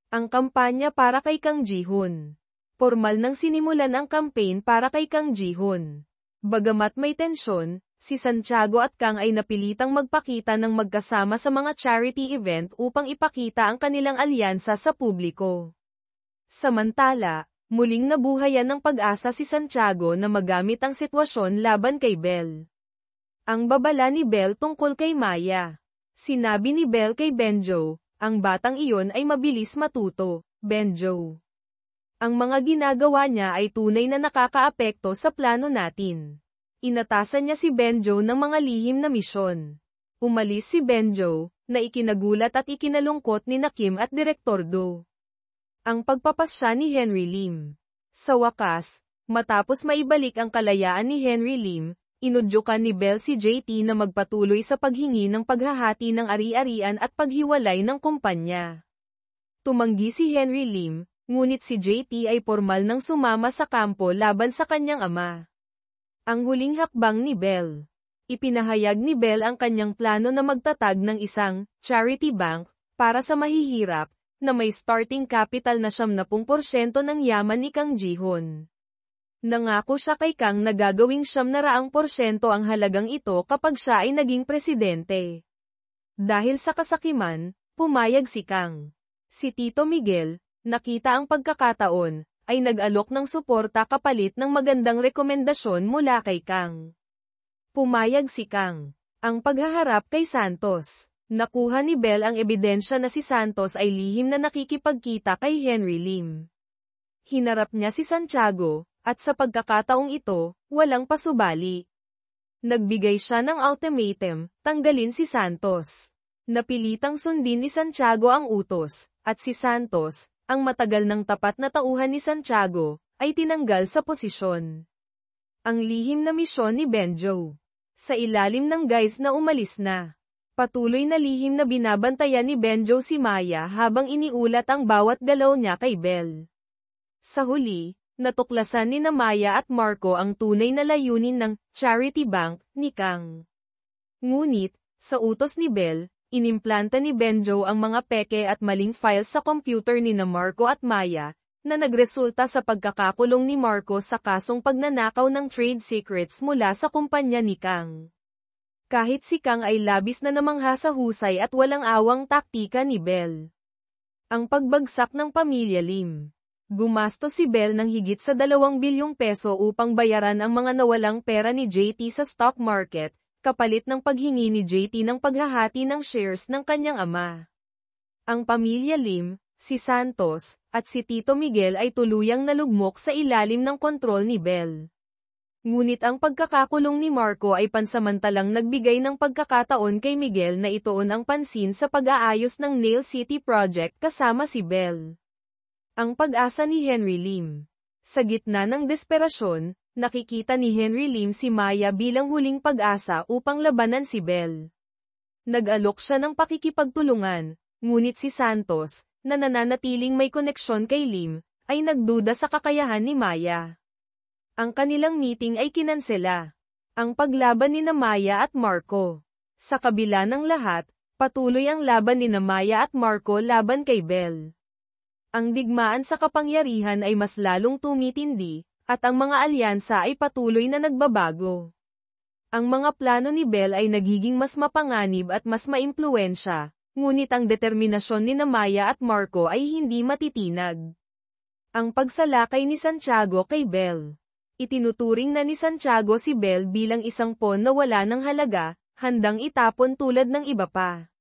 Ang kampanya para kay Kang Ji-hoon. Formal nang sinimulan ang campaign para kay Kang Ji-hoon. Bagamat may tensyon, si Santiago at Kang ay napilitang magpakita ng magkasama sa mga charity event upang ipakita ang kanilang alyansa sa publiko. Samantala, muling nabuhayan ng pag-asa si Santiago na magamit ang sitwasyon laban kay Bell. Ang babala ni Bell tungkol kay Maya. Sinabi ni Bell kay Benjo, ang batang iyon ay mabilis matuto, Benjo. Ang mga ginagawa niya ay tunay na nakakaapekto sa plano natin. Inatasan niya si Benjo ng mga lihim na misyon. Umalis si Benjo, na ikinagulat at ikinalungkot ni Kim at Direktor Do. Ang pagpapasya ni Henry Lim. Sa wakas, matapos maibalik ang kalayaan ni Henry Lim, inudyukan ni Bell si JT na magpatuloy sa paghingi ng paghahati ng ari-arian at paghiwalay ng kumpanya. Tumanggi si Henry Lim, ngunit si JT ay formal nang sumama sa kampo laban sa kanyang ama. Ang huling hakbang ni Bell. Ipinahayag ni Bell ang kanyang plano na magtatag ng isang charity bank para sa mahihirap, na may starting capital na 70% ng yaman ni Kang Ji-hoon. Nangako siya kay Kang na gagawing 100% ang halagang ito kapag siya ay naging presidente. Dahil sa kasakiman, pumayag si Kang. Si Tito Miguel, nakita ang pagkakataon, ay nag-alok ng suporta kapalit ng magandang rekomendasyon mula kay Kang. Pumayag si Kang. Ang paghaharap kay Santos. Nakuha ni Bell ang ebidensya na si Santos ay lihim na nakikipagkita kay Henry Lim. Hinarap niya si Santiago, at sa pagkakataong ito, walang pasubali. Nagbigay siya ng ultimatum, tanggalin si Santos. Napilitang sundin ni Santiago ang utos, at si Santos, ang matagal ng tapat na tauhan ni Santiago, ay tinanggal sa posisyon. Ang lihim na misyon ni Benjo. Sa ilalim ng guys na umalis na. Patuloy na lihim na binabantayan ni Benjo si Maya habang iniulat ang bawat galaw niya kay Bell. Sa huli, natuklasan ni Maya at Marco ang tunay na layunin ng charity bank ni Kang. Ngunit, sa utos ni Bell, inimplanta ni Benjo ang mga peke at maling files sa computer ni Marco at Maya, na nagresulta sa pagkakakulong ni Marco sa kasong pagnanakaw ng trade secrets mula sa kumpanya ni Kang. Kahit si Kang ay labis na namangha sa husay at walang awang taktika ni Bell. Ang pagbagsak ng pamilya Lim. Gumastos si Bell ng higit sa 2 bilyong peso upang bayaran ang mga nawalang pera ni JT sa stock market, kapalit ng paghingi ni JT ng paghahati ng shares ng kanyang ama. Ang pamilya Lim, si Santos, at si Tito Miguel ay tuluyang nalugmok sa ilalim ng kontrol ni Bell. Ngunit ang pagkakakulong ni Marco ay pansamantalang nagbigay ng pagkakataon kay Miguel na ituon ang pansin sa pag-aayos ng Nail City Project kasama si Bell. Ang pag-asa ni Henry Lim. Sa gitna ng desperasyon, nakikita ni Henry Lim si Maya bilang huling pag-asa upang labanan si Bell. Nag-alok siya ng pakikipagtulungan, ngunit si Santos, na nananatiling may koneksyon kay Lim, ay nagduda sa kakayahan ni Maya. Ang kanilang meeting ay kinansela. Ang paglaban ni Maya at Marco. Sa kabila ng lahat, patuloy ang laban ni Maya at Marco laban kay Bell. Ang digmaan sa kapangyarihan ay mas lalong tumitindi, at ang mga alyansa ay patuloy na nagbabago. Ang mga plano ni Belle ay nagiging mas mapanganib at mas maimpluwensya, ngunit ang determinasyon ni Maya at Marco ay hindi matitinag. Ang pagsalakay ni Santiago kay Belle. Itinuturing na ni Santiago si Belle bilang isang pawn na wala ng halaga, handang itapon tulad ng iba pa.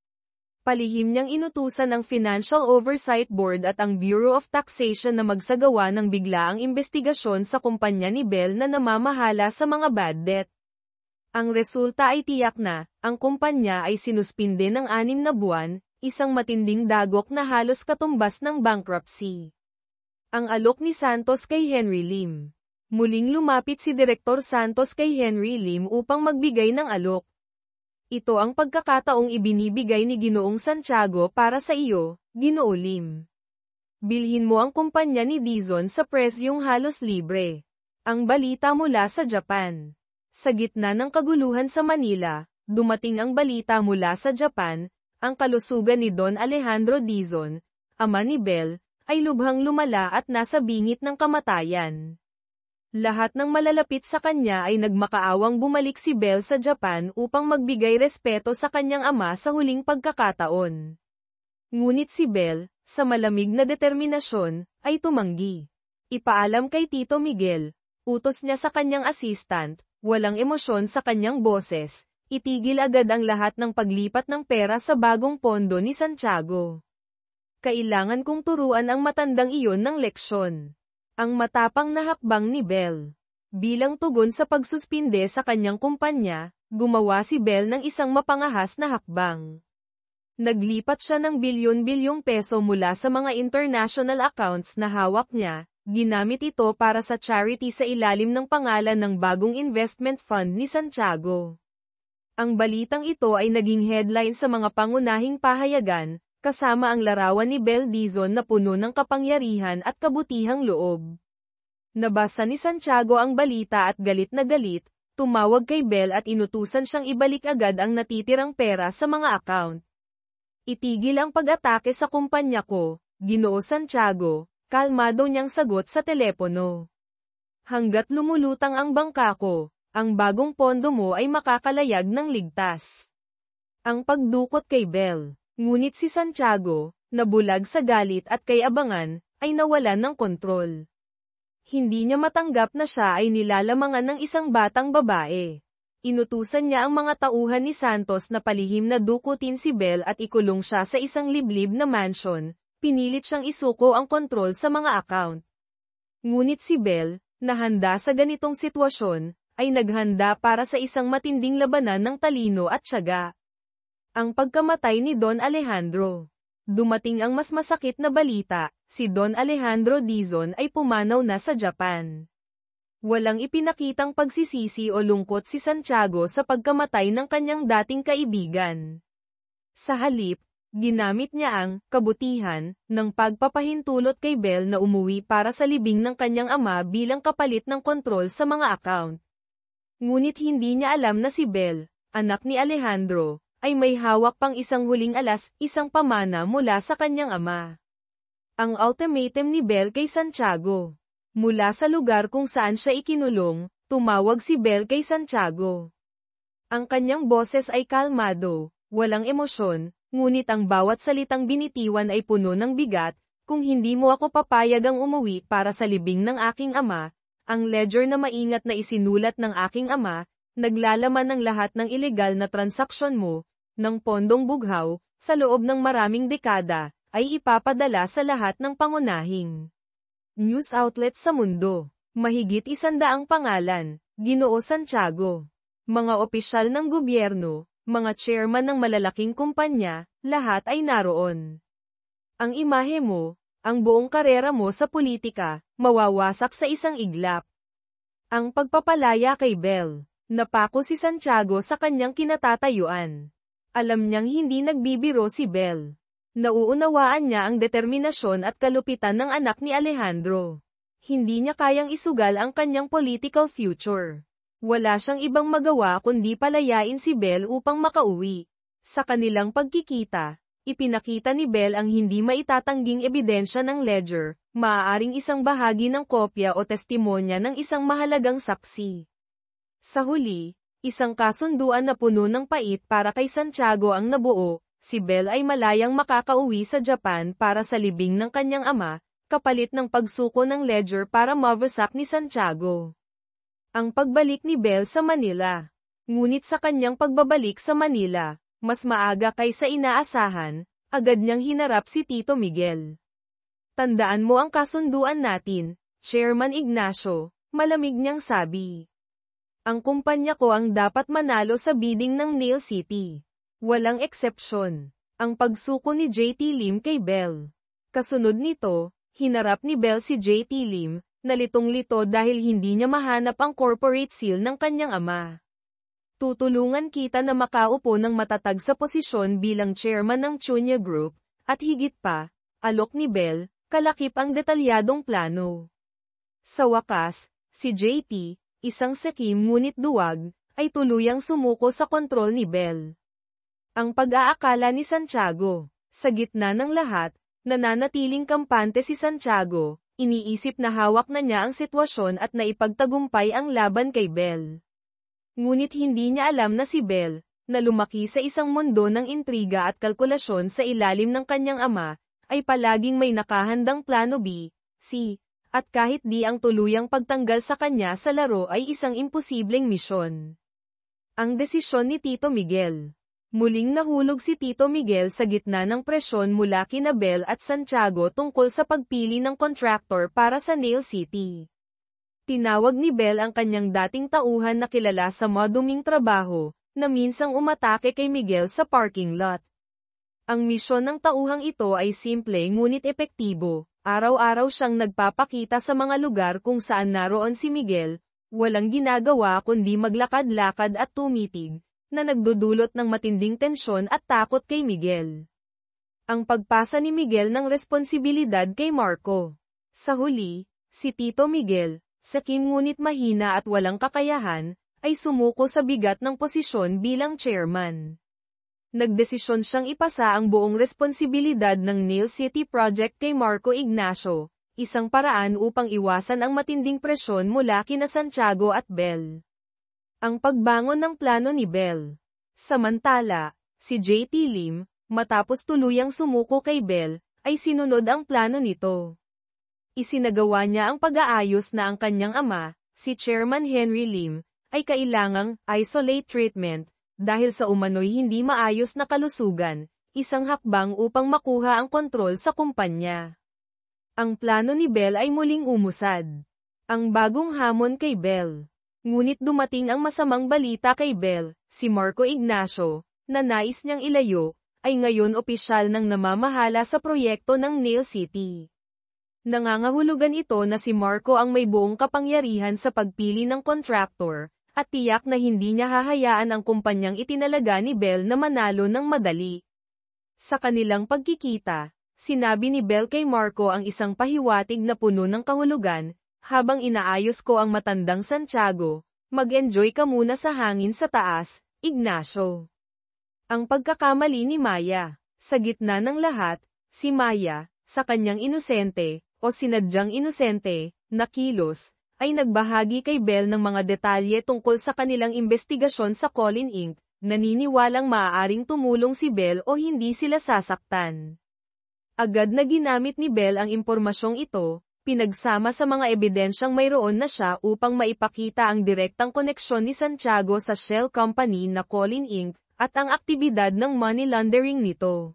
Palihim niyang inutusan ang Financial Oversight Board at ang Bureau of Taxation na magsagawa ng biglaang investigasyon sa kumpanya ni Belle na namamahala sa mga bad debt. Ang resulta ay tiyak na, ang kumpanya ay sinuspinde ng 6 na buwan, isang matinding dagok na halos katumbas ng bankruptcy. Ang alok ni Santos kay Henry Lim. Muling lumapit si Direktor Santos kay Henry Lim upang magbigay ng alok. Ito ang pagkakataong ibinibigay ni Ginoong Santiago para sa iyo, Ginoo Lim. Bilhin mo ang kumpanya ni Dizon sa presyong halos libre. Ang balita mula sa Japan. Sa gitna ng kaguluhan sa Manila, dumating ang balita mula sa Japan, ang kalusugan ni Don Alejandro Dizon, ama ni Belle, ay lubhang lumala at nasa bingit ng kamatayan. Lahat ng malalapit sa kanya ay nagmakaawang bumalik si Belle sa Japan upang magbigay respeto sa kanyang ama sa huling pagkakataon. Ngunit si Belle, sa malamig na determinasyon, ay tumanggi. Ipaalam kay Tito Miguel, utos niya sa kanyang assistant, walang emosyon sa kanyang boses, itigil agad ang lahat ng paglipat ng pera sa bagong pondo ni Santiago. Kailangan kong turuan ang matandang iyon ng leksyon. Ang matapang na hakbang ni Belle. Bilang tugon sa pagsuspinde sa kanyang kumpanya, gumawa si Belle ng isang mapangahas na hakbang. Naglipat siya ng bilyon-bilyong peso mula sa mga international accounts na hawak niya, ginamit ito para sa charity sa ilalim ng pangalan ng bagong investment fund ni Santiago. Ang balitang ito ay naging headline sa mga pangunahing pahayagan, kasama ang larawan ni Belle Dizon na puno ng kapangyarihan at kabutihang loob. Nabasa ni Santiago ang balita at galit na galit, tumawag kay Belle at inutusan siyang ibalik agad ang natitirang pera sa mga account. Itigil ang pag-atake sa kumpanya ko, Ginoo Santiago, kalmado niyang sagot sa telepono. Hanggat lumulutang ang bangka ko, ang bagong pondo mo ay makakalayag ng ligtas. Ang pagdukot kay Belle. Ngunit si Santiago, nabulag sa galit at kay abangan, ay nawalan ng kontrol. Hindi niya matanggap na siya ay nilalamangan ng isang batang babae. Inutusan niya ang mga tauhan ni Santos na palihim na dukutin si Belle at ikulong siya sa isang liblib na mansion, pinilit siyang isuko ang kontrol sa mga account. Ngunit si Belle, na handa sa ganitong sitwasyon, ay naghanda para sa isang matinding labanan ng talino at tiyaga. Ang pagkamatay ni Don Alejandro. Dumating ang mas masakit na balita, si Don Alejandro Dizon ay pumanaw na sa Japan. Walang ipinakitang pagsisisi o lungkot si Santiago sa pagkamatay ng kanyang dating kaibigan. Sa halip, ginamit niya ang kabutihan ng pagpapahintulot kay Belle na umuwi para sa libing ng kanyang ama bilang kapalit ng kontrol sa mga account. Ngunit hindi niya alam na si Belle, anak ni Alejandro, ay may hawak pang isang huling alas, isang pamana mula sa kanyang ama. Ang ultimatum ni Belle kay Santiago. Mula sa lugar kung saan siya ikinulong, tumawag si Belle kay Santiago. Ang kanyang boses ay kalmado, walang emosyon, ngunit ang bawat salitang binitiwan ay puno ng bigat, kung hindi mo ako papayagang umuwi para sa libing ng aking ama, ang ledger na maingat na isinulat ng aking ama, naglalaman ng lahat ng ilegal na transaksyon mo, ng pondong bughaw, sa loob ng maraming dekada, ay ipapadala sa lahat ng pangunahing news outlet sa mundo. Mahigit 100 pangalan, Ginoo Santiago. Mga opisyal ng gobyerno, mga chairman ng malalaking kumpanya, lahat ay naroon. Ang imahe mo, ang buong karera mo sa politika, mawawasak sa isang iglap. Ang pagpapalaya kay Belle. Napako si Santiago sa kanyang kinatatayuan. Alam niyang hindi nagbibiro si Belle. Nauunawaan niya ang determinasyon at kalupitan ng anak ni Alejandro. Hindi niya kayang isugal ang kanyang political future. Wala siyang ibang magawa kundi palayain si Belle upang makauwi. Sa kanilang pagkikita, ipinakita ni Belle ang hindi maitatangging ebidensya ng ledger, maaaring isang bahagi ng kopya o testimonya ng isang mahalagang saksi. Sa huli, Isang kasunduan na puno ng pait para kay Santiago ang nabuo. Si Belle ay malayang makakauwi sa Japan para sa libing ng kanyang ama, kapalit ng pagsuko ng ledger para mawasak ni Santiago. Ang pagbalik ni Belle sa Manila. Ngunit sa kanyang pagbabalik sa Manila, mas maaga kaysa inaasahan, agad niyang hinarap si Tito Miguel. Tandaan mo ang kasunduan natin, Chairman Ignacio, malamig niyang sabi. Ang kumpanya ko ang dapat manalo sa bidding ng Nail City. Walang eksepsyon. Ang pagsuko ni JT Lim kay Belle. Kasunod nito, hinarap ni Belle si JT Lim, na litong-lito dahil hindi niya mahanap ang corporate seal ng kanyang ama. Tutulungan kita na makaupo ng matatag sa posisyon bilang chairman ng Chunya Group, at higit pa, alok ni Belle, kalakip ang detalyadong plano. Sa wakas, si JT, isang sakim ngunit duwag, ay tuluyang sumuko sa kontrol ni Belle. Ang pag-aakala ni Santiago, sa gitna ng lahat, nananatiling kampante si Santiago, iniisip na hawak na niya ang sitwasyon at naipagtagumpay ang laban kay Belle. Ngunit hindi niya alam na si Belle, na lumaki sa isang mundo ng intriga at kalkulasyon sa ilalim ng kanyang ama, ay palaging may nakahandang plano B, C, at kahit di ang tuluyang pagtanggal sa kanya sa laro ay isang imposibleng misyon. Ang desisyon ni Tito Miguel. Muling nahulog si Tito Miguel sa gitna ng presyon mula kina Belle at Santiago tungkol sa pagpili ng contractor para sa Nail City. Tinawag ni Belle ang kanyang dating tauhan na kilala sa maduming trabaho, na minsang umatake kay Miguel sa parking lot. Ang misyon ng tauhang ito ay simple ngunit epektibo. Araw-araw siyang nagpapakita sa mga lugar kung saan naroon si Miguel, walang ginagawa kundi maglakad-lakad at tumitig, na nagdudulot ng matinding tensyon at takot kay Miguel. Ang pagpasa ni Miguel ng responsibilidad kay Marco. Sa huli, si Tito Miguel, sakim ngunit mahina at walang kakayahan, ay sumuko sa bigat ng posisyon bilang chairman. Nagdesisyon siyang ipasa ang buong responsibilidad ng Nail City Project kay Marco Ignacio, isang paraan upang iwasan ang matinding presyon mula kina Santiago at Belle. Ang pagbangon ng plano ni Belle. Samantala, si JT Lim, matapos tuluyang sumuko kay Belle, ay sinunod ang plano nito. Isinagawa niya ang pag-aayos na ang kanyang ama, si Chairman Henry Lim, ay kailangang isolate treatment, dahil sa umano'y hindi maayos na kalusugan, isang hakbang upang makuha ang kontrol sa kumpanya. Ang plano ni Belle ay muling umusad. Ang bagong hamon kay Belle. Ngunit dumating ang masamang balita kay Belle, si Marco Ignacio, na nais niyang ilayo, ay ngayon opisyal nang namamahala sa proyekto ng Nail City. Nangangahulugan ito na si Marco ang may buong kapangyarihan sa pagpili ng contractor, at tiyak na hindi niya hahayaan ang kumpanyang itinalaga ni Belle na manalo ng madali. Sa kanilang pagkikita, sinabi ni Belle kay Marco ang isang pahiwatig na puno ng kahulugan, habang inaayos ko ang matandang Santiago, mag-enjoy ka muna sa hangin sa taas, Ignacio. Ang pagkakamali ni Maya. Sa gitna ng lahat, si Maya, sa kanyang inosente, o sinadyang inosente, na kilos, ay nagbahagi kay Belle ng mga detalye tungkol sa kanilang investigasyon sa Colin Inc., naniniwalang maaaring tumulong si Belle o hindi sila sasaktan. Agad na ginamit ni Belle ang impormasyong ito, pinagsama sa mga ebidensyang mayroon na siya upang maipakita ang direktang koneksyon ni Santiago sa shell company na Colin Inc., at ang aktibidad ng money laundering nito.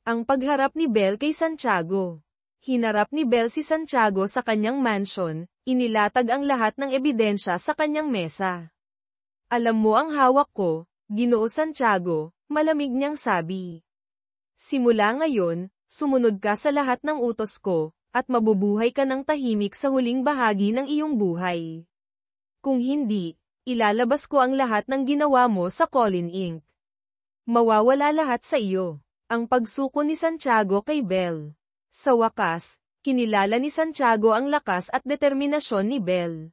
Ang pagharap ni Belle kay Santiago. Hinarap ni Belle si Santiago sa kanyang mansion, inilatag ang lahat ng ebidensya sa kanyang mesa. Alam mo ang hawak ko, Ginoo Santiago, malamig niyang sabi. Simula ngayon, sumunod ka sa lahat ng utos ko, at mabubuhay ka ng tahimik sa huling bahagi ng iyong buhay. Kung hindi, ilalabas ko ang lahat ng ginawa mo sa Colin Inc. Mawawala lahat sa iyo. Ang pagsuko ni Santiago kay Belle. Sa wakas, kinilala ni Santiago ang lakas at determinasyon ni Belle.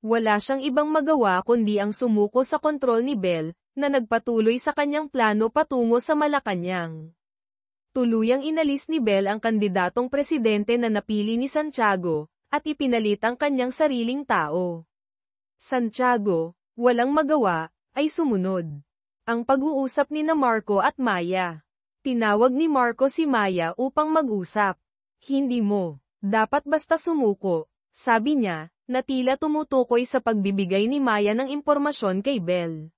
Wala siyang ibang magawa kundi ang sumuko sa kontrol ni Belle, na nagpatuloy sa kanyang plano patungo sa Malacanang. Tuluyang inalis ni Belle ang kandidatong presidente na napili ni Santiago, at ipinalit ang kanyang sariling tao. Santiago, Walang magawa, ay sumunod. Ang pag-uusap ni Marco at Maya. Tinawag ni Marco si Maya upang mag-usap. Hindi mo. Dapat basta sumuko. Sabi niya, na tila tumutukoy sa pagbibigay ni Maya ng impormasyon kay Belle.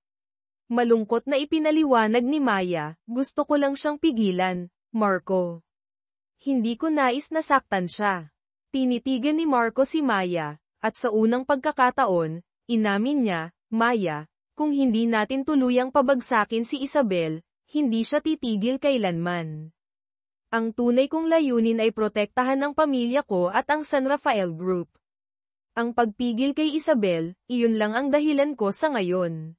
Malungkot na ipinaliwanag ni Maya, gusto ko lang siyang pigilan, Marco. Hindi ko nais na saktan siya. Tinitigan ni Marco si Maya, at sa unang pagkakataon, inamin niya, Maya, kung hindi natin tuluyang pabagsakin si Isabel, hindi siya titigil kailanman. Ang tunay kong layunin ay protektahan ng pamilya ko at ang San Rafael Group. Ang pagpigil kay Isabel, iyon lang ang dahilan ko sa ngayon.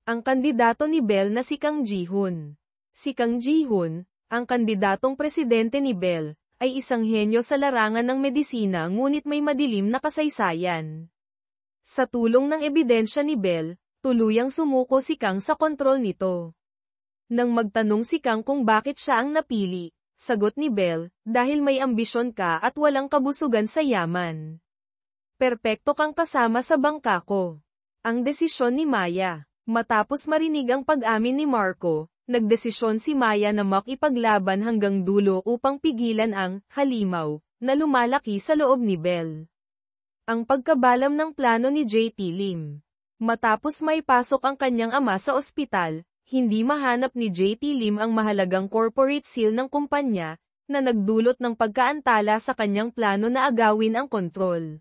Ang kandidato ni Belle na si Kang Ji-hoon. Si Kang Ji-hoon, ang kandidatong presidente ni Belle, ay isang henyo sa larangan ng medisina ngunit may madilim na kasaysayan. Sa tulong ng ebidensya ni Belle, tuluyang sumuko si Kang sa kontrol nito. Nang magtanong si Kang kung bakit siya ang napili, sagot ni Belle, dahil may ambisyon ka at walang kabusugan sa yaman. Perpekto kang kasama sa bangka ko. Ang desisyon ni Maya. Matapos marinig ang pag-amin ni Marco, nagdesisyon si Maya na makipaglaban hanggang dulo upang pigilan ang halimaw na lumalaki sa loob ni Belle. Ang pagkabalam ng plano ni J.T. Lim. Matapos may pasok ang kanyang ama sa ospital, hindi mahanap ni J.T. Lim ang mahalagang corporate seal ng kumpanya, na nagdulot ng pagkaantala sa kanyang plano na agawin ang kontrol.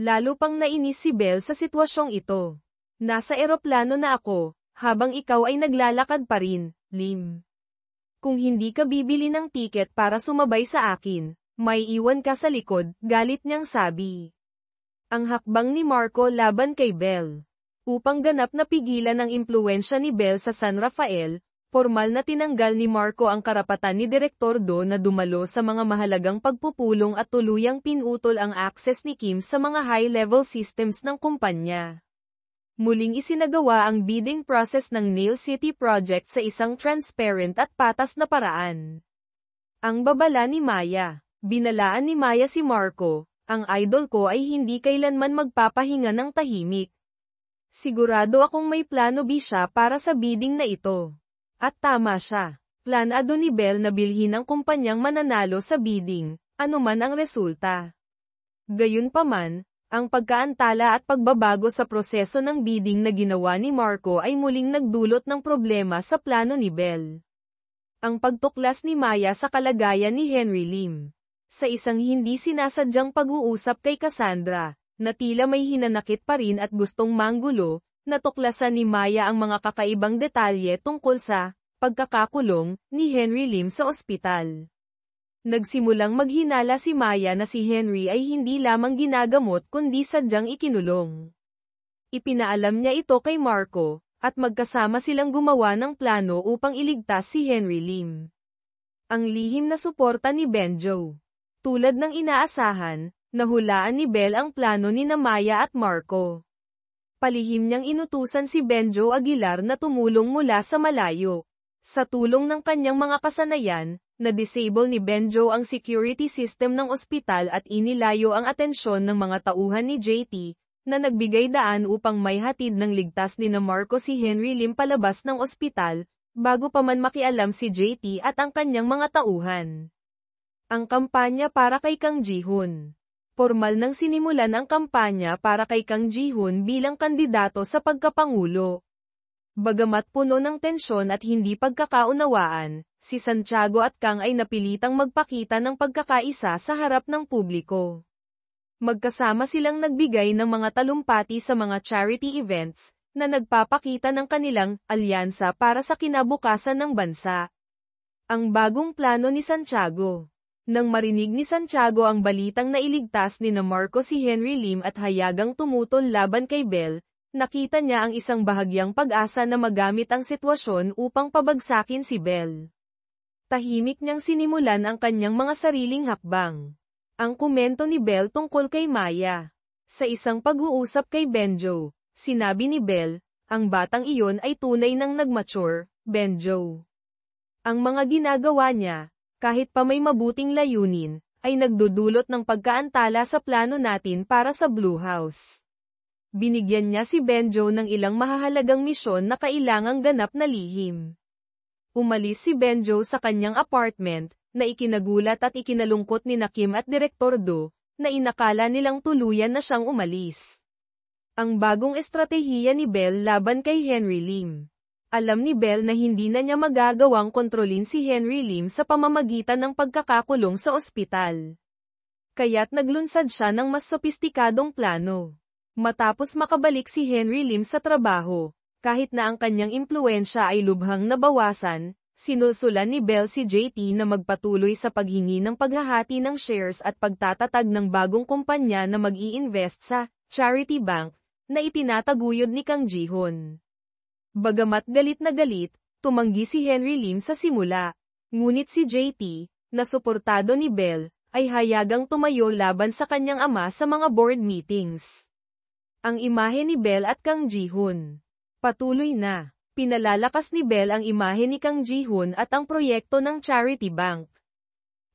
Lalo pang nainis si Belle sa sitwasyong ito. Nasa eroplano na ako, habang ikaw ay naglalakad pa rin, Lim. Kung hindi ka bibili ng tiket para sumabay sa akin, may iwan ka sa likod, galit niyang sabi. Ang hakbang ni Marco laban kay Belle. Upang ganap na pigilan ang impluwensya ni Belle sa San Rafael, formal na tinanggal ni Marco ang karapatan ni Direktor Do na dumalo sa mga mahalagang pagpupulong at tuluyang pinutol ang access ni Kim sa mga high-level systems ng kumpanya. Muling isinagawa ang bidding process ng Nail City Project sa isang transparent at patas na paraan. Ang babala ni Maya. Binalaan ni Maya si Marco, ang idol ko ay hindi kailanman magpapahinga ng tahimik. Sigurado akong may plano B siya para sa bidding na ito. At tama siya. Planado ni Belle na bilhin ang kumpanyang mananalo sa bidding, anuman ang resulta. Gayunpaman, ang pagkaantala at pagbabago sa proseso ng bidding na ginawa ni Marco ay muling nagdulot ng problema sa plano ni Belle. Ang pagtuklas ni Maya sa kalagayan ni Henry Lim. Sa isang hindi sinasadyang pag-uusap kay Cassandra, na tila may hinanakit pa rin at gustong manggulo, natuklasan ni Maya ang mga kakaibang detalye tungkol sa pagkakakulong ni Henry Lim sa ospital. Nagsimulang maghinala si Maya na si Henry ay hindi lamang ginagamot kundi sadyang ikinulong. Ipinaalam niya ito kay Marco, at magkasama silang gumawa ng plano upang iligtas si Henry Lim. Ang lihim na suporta ni Benjo. Tulad ng inaasahan, nahulaan ni Belle ang plano ni Maya at Marco. Palihim niyang inutusan si Benjo Aguilar na tumulong mula sa malayo. Sa tulong ng kanyang mga kasanayan, na-disable ni Benjo ang security system ng ospital at inilayo ang atensyon ng mga tauhan ni JT, na nagbigay daan upang may hatid ng ligtas ni Marco si Henry Lim palabas ng ospital, bago pa man makialam si JT at ang kanyang mga tauhan. Ang kampanya para kay Kang Ji-hoon. Formal nang sinimulan ang kampanya para kay Kang Ji-hoon bilang kandidato sa pagkapangulo. Bagamat puno ng tensyon at hindi pagkakaunawaan, si Santiago at Kang ay napilitang magpakita ng pagkakaisa sa harap ng publiko. Magkasama silang nagbigay ng mga talumpati sa mga charity events, na nagpapakita ng kanilang alyansa para sa kinabukasan ng bansa. Ang bagong plano ni Santiago. Nang marinig ni Santiago ang balitang nailigtas ni Marco si Henry Lim at hayagang tumutol laban kay Belle, nakita niya ang isang bahagyang pag-asa na magamit ang sitwasyon upang pabagsakin si Belle. Tahimik niyang sinimulan ang kanyang mga sariling hakbang. Ang komento ni Belle tungkol kay Maya. Sa isang pag-uusap kay Benjo, sinabi ni Belle, ang batang iyon ay tunay nang nag-mature, Benjo. Ang mga ginagawa niya, kahit pa may mabuting layunin, ay nagdudulot ng pagkaantala sa plano natin para sa Blue House. Binigyan niya si Benjo ng ilang mahahalagang misyon na kailangang ganap na lihim. Umalis si Benjo sa kanyang apartment, na ikinagulat at ikinalungkot ni Kim at Direktor Do, na inakala nilang tuluyan na siyang umalis. Ang bagong estratehiya ni Bell laban kay Henry Lim. Alam ni Bell na hindi na niya magagawang kontrolin si Henry Lim sa pamamagitan ng pagkakakulong sa ospital. Kaya't naglunsad siya ng mas sopistikadong plano. Matapos makabalik si Henry Lim sa trabaho, kahit na ang kanyang impluwensya ay lubhang nabawasan, sinulsulan ni Bell si JT na magpatuloy sa paghingi ng paghahati ng shares at pagtatatag ng bagong kumpanya na mag-i-invest sa charity bank na itinataguyod ni Kang Ji-hoon. Bagamat galit na galit, tumanggi si Henry Lim sa simula. Ngunit si JT, na suportado ni Bell, ay hayagang tumayo laban sa kanyang ama sa mga board meetings. Ang imahe ni Bell at Kang Ji-hoon. Patuloy na. Pinalalakas ni Bell ang imahe ni Kang Ji-hoon at ang proyekto ng charity bank.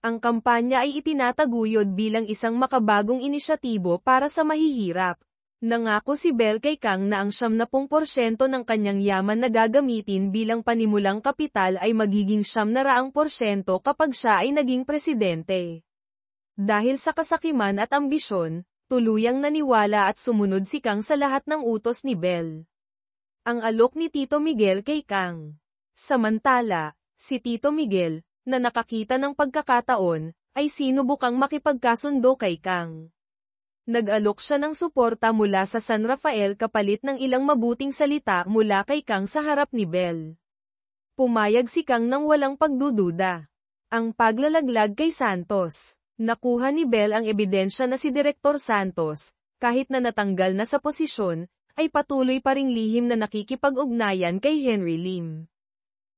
Ang kampanya ay itinataguyod bilang isang makabagong inisyatibo para sa mahihirap. Nangako si Bell kay Kang na ang 70% ng kanyang yaman na gagamitin bilang panimulang kapital ay magiging 100% kapag siya ay naging presidente. Dahil sa kasakiman at ambisyon, tuluyang naniwala at sumunod si Kang sa lahat ng utos ni Bell. Ang alok ni Tito Miguel kay Kang. Samantala, si Tito Miguel, na nakakita ng pagkakataon, ay sinubukang makipagkasundo kay Kang. Nag-alok siya ng suporta mula sa San Rafael kapalit ng ilang mabuting salita mula kay Kang sa harap ni Bell. Pumayag si Kang nang walang pagdududa. Ang paglalaglag kay Santos. Nakuha ni Bell ang ebidensya na si Direktor Santos, kahit na natanggal na sa posisyon, ay patuloy pa ring lihim na nakikipag-ugnayan kay Henry Lim.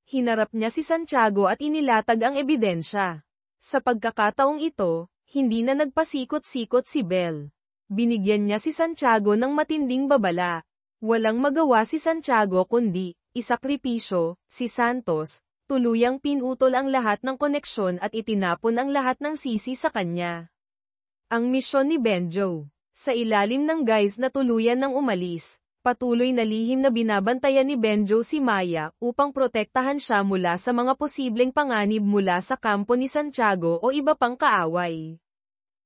Hinarap niya si Santiago at inilatag ang ebidensya. Sa pagkakataong ito, hindi na nagpasikot-sikot si Bell. Binigyan niya si Santiago ng matinding babala. Walang magawa si Santiago kundi, isakripisyo, si Santos, tuluyang pinutol ang lahat ng koneksyon at itinapon ang lahat ng sisi sa kanya. Ang misyon ni Benjo. Sa ilalim ng guys na tuluyan ng umalis, patuloy na lihim na binabantayan ni Benjo si Maya upang protektahan siya mula sa mga posibleng panganib mula sa kampo ni Santiago o iba pang kaaway.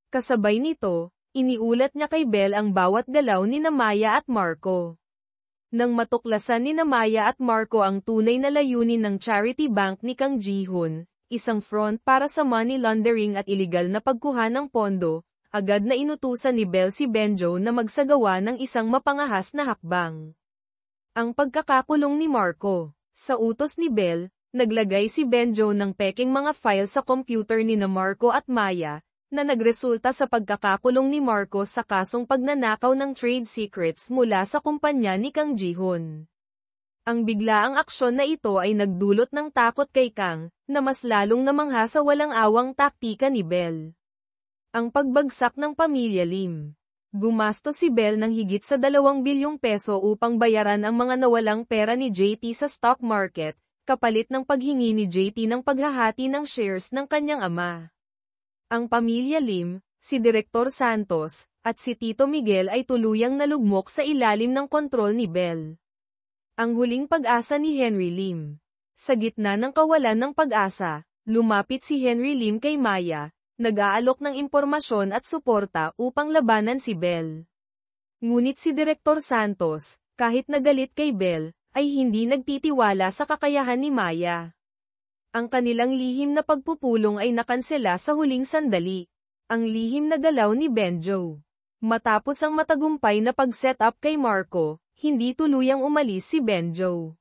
Kasabay nito, iniulat niya kay Bell ang bawat galaw ni Maya at Marco. Nang matuklasan ni Maya at Marco ang tunay na layunin ng charity bank ni Kang Ji-hoon, isang front para sa money laundering at iligal na pagkuha ng pondo, agad na inutusan ni Bell si Benjo na magsagawa ng isang mapangahas na hakbang. Ang pagkakakulong ni Marco. Sa utos ni Bell, naglagay si Benjo ng peking mga file sa computer ni Marco at Maya, na nagresulta sa pagkakakulong ni Marco sa kasong pagnanakaw ng trade secrets mula sa kumpanya ni Kang Ji-hoon. Ang biglaang aksyon na ito ay nagdulot ng takot kay Kang, na mas lalong namangha sa walang awang taktika ni Bell. Ang pagbagsak ng pamilya Lim. Gumastos si Bell ng higit sa 2 bilyong peso upang bayaran ang mga nawalang pera ni JT sa stock market, kapalit ng paghingi ni JT ng paghahati ng shares ng kanyang ama. Ang pamilya Lim, si Direktor Santos, at si Tito Miguel ay tuluyang nalugmok sa ilalim ng kontrol ni Bell. Ang huling pag-asa ni Henry Lim. Sa gitna ng kawalan ng pag-asa, lumapit si Henry Lim kay Maya, nag-aalok ng impormasyon at suporta upang labanan si Bell. Ngunit si Direktor Santos, kahit nagalit kay Bell, ay hindi nagtitiwala sa kakayahan ni Maya. Ang kanilang lihim na pagpupulong ay nakansela sa huling sandali. Ang lihim na galaw ni Benjo. Matapos ang matagumpay na pag-set up kay Marco, hindi tuluyang umalis si Benjo.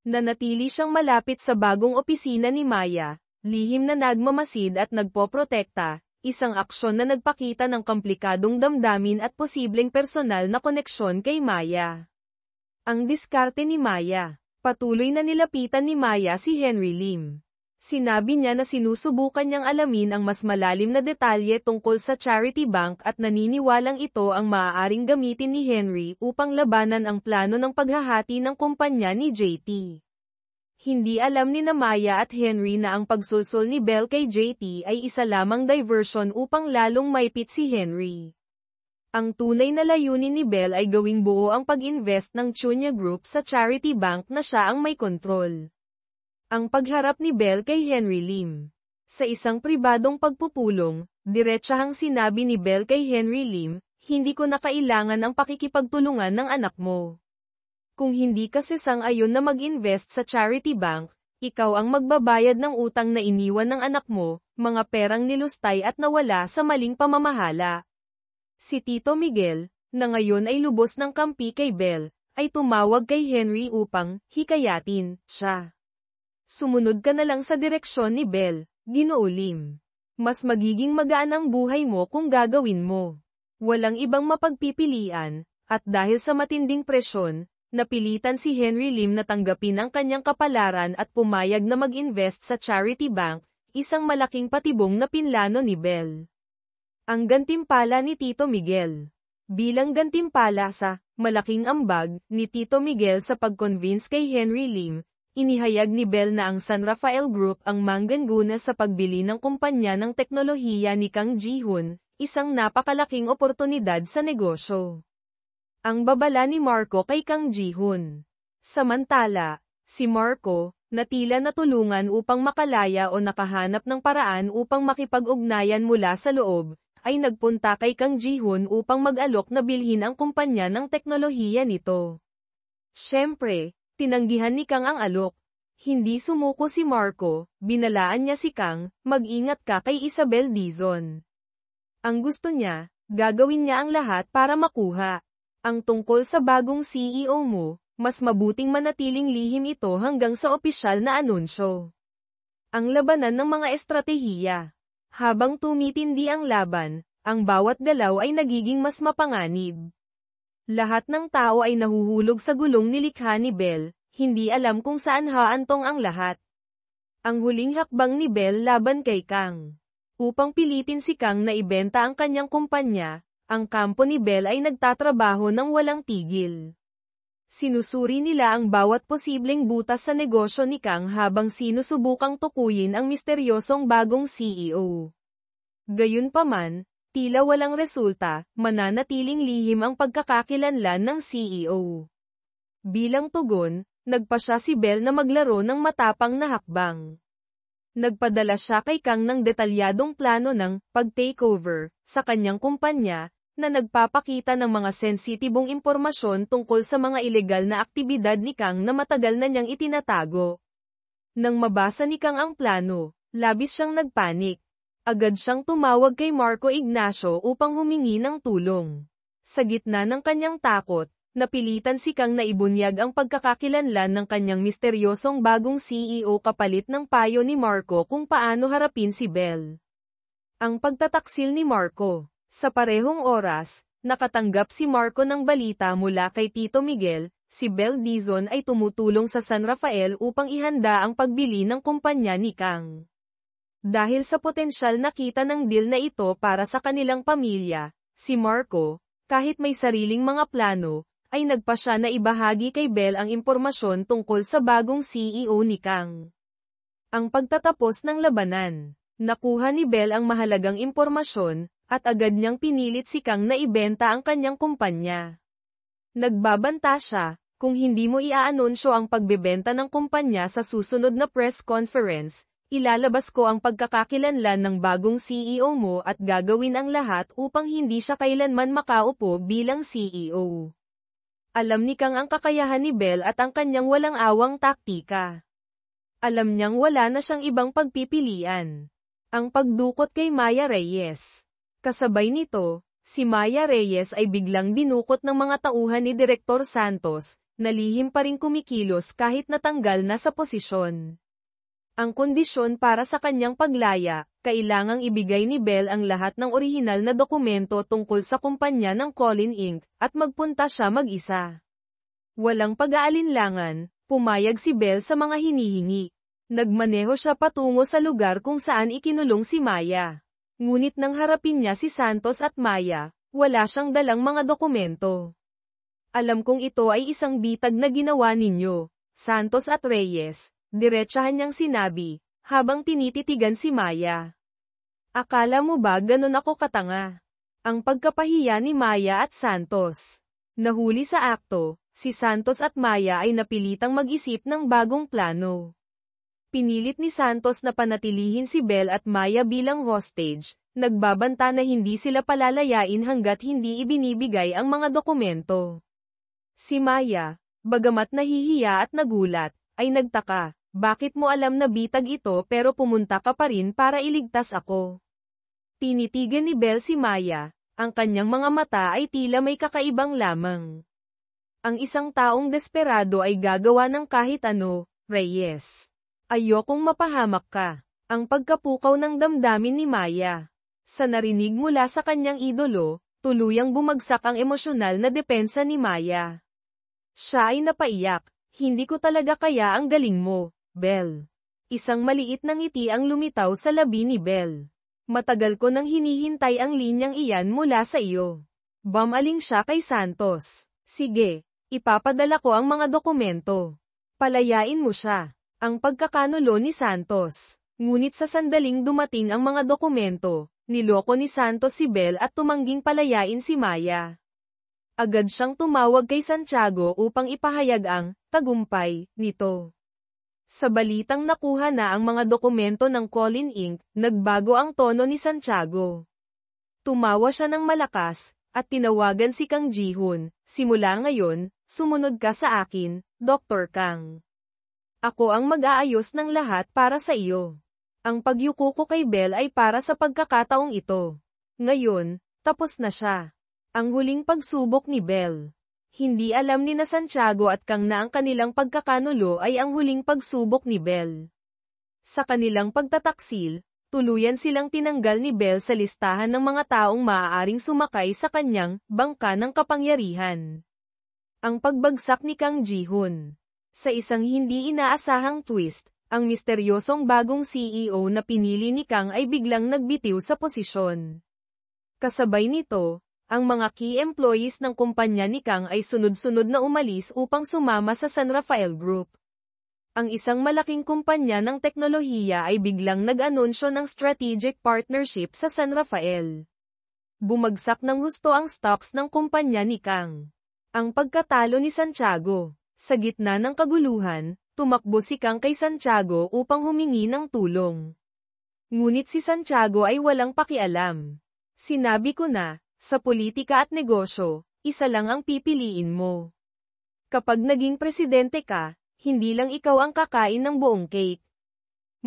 Nanatili siyang malapit sa bagong opisina ni Maya, lihim na nagmamasid at nagpoprotekta, isang aksyon na nagpakita ng komplikadong damdamin at posibleng personal na koneksyon kay Maya. Ang diskarte ni Maya. Patuloy na nilapitan ni Maya si Henry Lim. Sinabi niya na sinusubukan niyang alamin ang mas malalim na detalye tungkol sa charity bank at naniniwalang ito ang maaaring gamitin ni Henry upang labanan ang plano ng paghahati ng kumpanya ni JT. Hindi alam ni Maya at Henry na ang pagsulsol ni Bell kay JT ay isa lamang diversion upang lalong maipit si Henry. Ang tunay na layunin ni Bell ay gawing buo ang pag-invest ng Chunya Group sa charity bank na siya ang may kontrol. Ang pagharap ni Bell kay Henry Lim. Sa isang pribadong pagpupulong, diretsahang sinabi ni Bell kay Henry Lim, "Hindi ko na kailangan ang pakikipagtulungan ng anak mo. Kung hindi ka sang-ayon na mag-invest sa charity bank, ikaw ang magbabayad ng utang na iniwan ng anak mo, mga perang nilustay at nawala sa maling pamamahala." Si Tito Miguel, na ngayon ay lubos ng kampi kay Bell, ay tumawag kay Henry upang hikayatin siya. "Sumunod ka na lang sa direksyon ni Bell, Ginoo Lim. Mas magiging magaan ang buhay mo kung gagawin mo. Walang ibang mapagpipilian," at dahil sa matinding presyon, napilitan si Henry Lim na tanggapin ang kanyang kapalaran at pumayag na mag-invest sa charity bank, isang malaking patibong na pinlano ni Bell. Ang gantimpala ni Tito Miguel. Bilang gantimpala sa malaking ambag ni Tito Miguel sa pag-convince kay Henry Lim, inihayag ni Bell na ang San Rafael Group ang manggana sa pagbili ng kumpanya ng teknolohiya ni Kang Ji-hoon, isang napakalaking oportunidad sa negosyo. Ang babala ni Marco kay Kang Ji-hoon. Samantala, si Marco, na tila natulungan upang makalaya o nakahanap ng paraan upang makipag-ugnayan mula sa loob, ay nagpunta kay Kang Ji-hoon upang mag-alok na bilhin ang kumpanya ng teknolohiya nito. Siyempre, tinanggihan ni Kang ang alok. Hindi sumuko si Marco, binalaan niya si Kang, "Mag-ingat ka kay Isabel Dizon. Ang gusto niya, gagawin niya ang lahat para makuha. Ang tungkol sa bagong CEO mo, mas mabuting manatiling lihim ito hanggang sa opisyal na anunsyo." Ang labanan ng mga estratehiya. Habang tumitindi ang laban, ang bawat galaw ay nagiging mas mapanganib. Lahat ng tao ay nahuhulog sa gulong nilikha ni Bell, hindi alam kung saan haantong ang lahat. Ang huling hakbang ni Bell laban kay Kang. Upang pilitin si Kang na ibenta ang kanyang kumpanya, ang kampo ni Bell ay nagtatrabaho ng walang tigil. Sinusuri nila ang bawat posibleng butas sa negosyo ni Kang habang sinusubukang tukuyin ang misteryosong bagong CEO. Gayunpaman, tila walang resulta, mananatiling lihim ang pagkakakilanlan ng CEO. Bilang tugon, nagpasya si Bell na maglaro ng matapang na hakbang. Nagpadala siya kay Kang ng detalyadong plano ng pag-takeover sa kanyang kumpanya, na nagpapakita ng mga sensitibong impormasyon tungkol sa mga ilegal na aktibidad ni Kang na matagal na niyang itinatago. Nang mabasa ni Kang ang plano, labis siyang nagpanik. Agad siyang tumawag kay Marco Ignacio upang humingi ng tulong. Sa gitna ng kanyang takot, napilitan si Kang na ibunyag ang pagkakakilanlan ng kanyang misteryosong bagong CEO kapalit ng payo ni Marco kung paano harapin si Bell. Ang pagtataksil ni Marco. Sa parehong oras, nakatanggap si Marco ng balita mula kay Tito Miguel, si Bell Dizon ay tumutulong sa San Rafael upang ihanda ang pagbili ng kumpanya ni Kang. Dahil sa potensyal na kita ng deal na ito para sa kanilang pamilya, si Marco, kahit may sariling mga plano, ay nagpasya na ibahagi kay Bell ang impormasyon tungkol sa bagong CEO ni Kang. Ang pagtatapos ng labanan. Nakuha ni Bell ang mahalagang impormasyon, at agad niyang pinilit si Kang na ibenta ang kanyang kumpanya. Nagbabanta siya, "Kung hindi mo iaanunsyo ang pagbebenta ng kumpanya sa susunod na press conference, ilalabas ko ang pagkakakilanlan ng bagong CEO mo at gagawin ang lahat upang hindi siya kailanman makaupo bilang CEO." Alam ni Kang ang kakayahan ni Bell at ang kanyang walang awang taktika. Alam niyang wala na siyang ibang pagpipilian. Ang pagdukot kay Maya Reyes. Kasabay nito, si Maya Reyes ay biglang dinukot ng mga tauhan ni Direktor Santos, na lihim pa ring kumikilos kahit natanggal na sa posisyon. Ang kondisyon para sa kanyang paglaya, kailangang ibigay ni Bell ang lahat ng orihinal na dokumento tungkol sa kumpanya ng Colin Inc. at magpunta siya mag-isa. Walang pag-aalinlangan, pumayag si Bell sa mga hinihingi. Nagmaneho siya patungo sa lugar kung saan ikinulong si Maya. Ngunit nang harapin niya si Santos at Maya, wala siyang dalang mga dokumento. "Alam kong ito ay isang bitag na ginawa ninyo, Santos at Reyes," diretsahan niyang sinabi, habang tinititigan si Maya. "Akala mo ba ganon ako katanga? Ang pagkapahiya ni Maya at Santos. Nahuli sa akto, si Santos at Maya ay napilitang mag-isip ng bagong plano. Pinilit ni Santos na panatilihin si Belle at Maya bilang hostage, nagbabanta na hindi sila palalayain hanggat hindi ibinibigay ang mga dokumento. Si Maya, bagamat nahihiya at nagulat, ay nagtaka, bakit mo alam na bitag ito pero pumunta ka pa rin para iligtas ako? Tinitigan ni Belle si Maya, ang kanyang mga mata ay tila may kakaibang lamang. Ang isang taong desperado ay gagawa ng kahit ano, Reyes. Ayokong mapahamak ka. Ang pagkapukaw ng damdamin ni Maya. Sa narinig mula sa kanyang idolo, tuluyang bumagsak ang emosyonal na depensa ni Maya. Siya ay napaiyak, hindi ko talaga kaya ang galing mo, Belle. Isang maliit na ngiti ang lumitaw sa labi ni Belle. Matagal ko nang hinihintay ang linyang iyan mula sa iyo. Bumaling siya kay Santos. Sige, ipapadala ko ang mga dokumento. Palayain mo siya. Ang pagkakanulo ni Santos. Ngunit sa sandaling dumating ang mga dokumento, niloko ni Santos si Belle at tumangging palayain si Maya. Agad siyang tumawag kay Santiago upang ipahayag ang tagumpay nito. Sa balitang nakuha na ang mga dokumento ng Colin Inc., nagbago ang tono ni Santiago. Tumawa siya ng malakas, at tinawagan si Kang Ji-hoon, simula ngayon, sumunod ka sa akin, Dr. Kang. Ako ang mag-aayos ng lahat para sa iyo. Ang pagyuko ko kay Belle ay para sa pagkakataong ito. Ngayon, tapos na siya. Ang huling pagsubok ni Belle. Hindi alam ni na Santiago at Kang na ang kanilang pagkakanulo ay ang huling pagsubok ni Belle. Sa kanilang pagtataksil, tuluyan silang tinanggal ni Belle sa listahan ng mga taong maaaring sumakay sa kanyang bangka ng kapangyarihan. Ang pagbagsak ni Kang Ji-hoon. Sa isang hindi inaasahang twist, ang misteryosong bagong CEO na pinili ni Kang ay biglang nagbitiw sa posisyon. Kasabay nito, ang mga key employees ng kumpanya ni Kang ay sunod-sunod na umalis upang sumama sa San Rafael Group. Ang isang malaking kumpanya ng teknolohiya ay biglang nag-anunsyo ng strategic partnership sa San Rafael. Bumagsak ng husto ang stocks ng kumpanya ni Kang. Ang pagkatalo ni Santiago. Sa gitna ng kaguluhan, tumakbo si Kang kay Santiago upang humingi ng tulong. Ngunit si Santiago ay walang pakialam. Sinabi ko na, sa politika at negosyo, isa lang ang pipiliin mo. Kapag naging presidente ka, hindi lang ikaw ang kakain ng buong cake.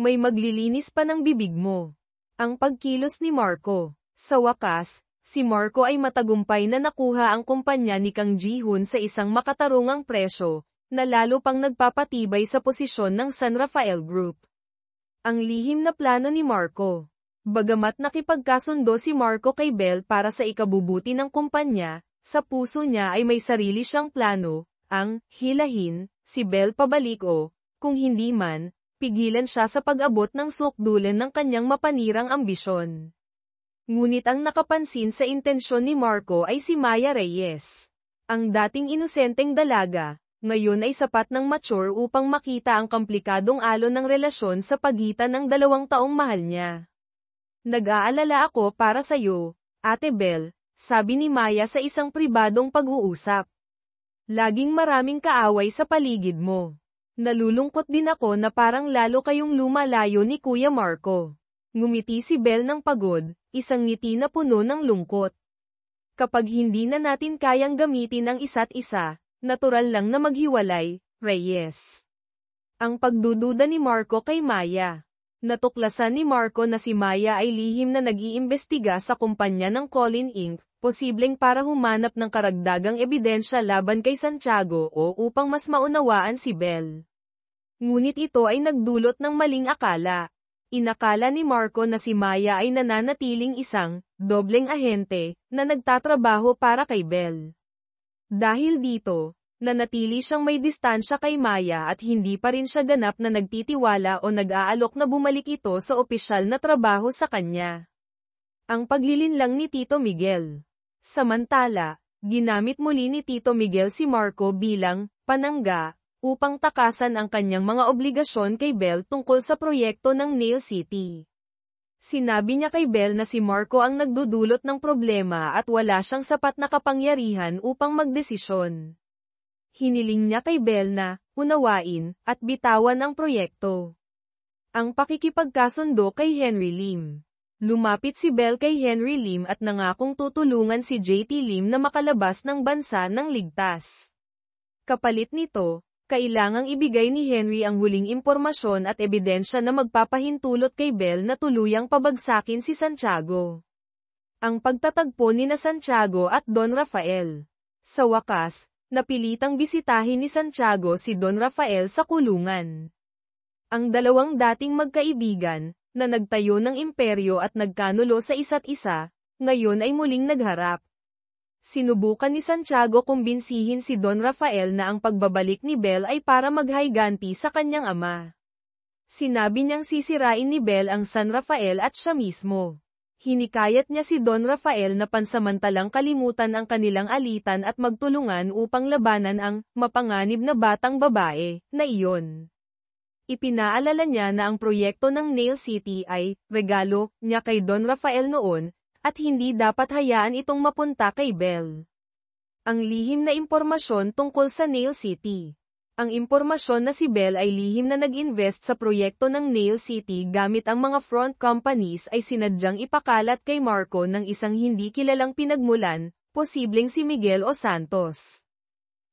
May maglilinis pa ng bibig mo. Ang pagkilos ni Marco. Sa wakas, si Marco ay matagumpay na nakuha ang kumpanya ni Kang Ji-hoon sa isang makatarungang presyo, na lalo pang nagpapatibay sa posisyon ng San Rafael Group. Ang lihim na plano ni Marco. Bagamat nakipagkasundo si Marco kay Belle para sa ikabubuti ng kumpanya, sa puso niya ay may sarili siyang plano, ang hilahin si Belle pabalik o, kung hindi man, pigilan siya sa pag-abot ng sukdulan ng kanyang mapanirang ambisyon. Ngunit ang nakapansin sa intensyon ni Marco ay si Maya Reyes. Ang dating inosenteng dalaga, ngayon ay sapat ng mature upang makita ang komplikadong alon ng relasyon sa pagitan ng dalawang taong mahal niya. Nag-aalala ako para sa'yo, Ate Belle, sabi ni Maya sa isang pribadong pag-uusap. Laging maraming kaaway sa paligid mo. Nalulungkot din ako na parang lalo kayong lumalayo ni Kuya Marco. Ngumiti si Belle ng pagod, isang ngiti na puno ng lungkot. Kapag hindi na natin kayang gamitin ang isa't isa, natural lang na maghiwalay, Reyes. Ang pagdududa ni Marco kay Maya. Natuklasan ni Marco na si Maya ay lihim na nag-iimbestiga sa kumpanya ng Colin Inc., posibleng para humanap ng karagdagang ebidensya laban kay Santiago o upang mas maunawaan si Belle. Ngunit ito ay nagdulot ng maling akala. Inakala ni Marco na si Maya ay nananatiling isang dobleng ahente na nagtatrabaho para kay Belle. Dahil dito, nanatili siyang may distansya kay Maya at hindi pa rin siya ganap na nagtitiwala o nag-aalok na bumalik ito sa opisyal na trabaho sa kanya. Ang paglilinlang ni Tito Miguel. Samantala, ginamit muli ni Tito Miguel si Marco bilang panangga upang takasan ang kanyang mga obligasyon kay Belle tungkol sa proyekto ng Nail City. Sinabi niya kay Belle na si Marco ang nagdudulot ng problema at wala siyang sapat na kapangyarihan upang magdesisyon. Hiniling niya kay Belle na unawain at bitawan ang proyekto. Ang pakikipagkasundo kay Henry Lim. Lumapit si Belle kay Henry Lim at nangakong tutulungan si JT Lim na makalabas ng bansa ng ligtas. Kapalit nito, kailangang ibigay ni Henry ang huling impormasyon at ebidensya na magpapahintulot kay Belle na tuluyang pabagsakin si Santiago. Ang pagtatagpo ni Santiago at Don Rafael. Sa wakas, napilitang bisitahin ni Santiago si Don Rafael sa kulungan. Ang dalawang dating magkaibigan, na nagtayo ng imperyo at nagkanulo sa isa't isa, ngayon ay muling nagharap. Sinubukan ni Santiago kumbinsihin si Don Rafael na ang pagbabalik ni Belle ay para maghayganti sa kanyang ama. Sinabi niyang sisirain ni Belle ang San Rafael at siya mismo. Hinikayat niya si Don Rafael na pansamantalang kalimutan ang kanilang alitan at magtulungan upang labanan ang mapanganib na batang babae na iyon. Ipinaalala niya na ang proyekto ng Nail City ay regalo niya kay Don Rafael noon at hindi dapat hayaan itong mapunta kay Belle. Ang lihim na impormasyon tungkol sa Nail City. Ang impormasyon na si Belle ay lihim na nag-invest sa proyekto ng Nail City gamit ang mga front companies ay sinadyang ipakalat kay Marco ng isang hindi kilalang pinagmulan, posibleng si Miguel O. Santos.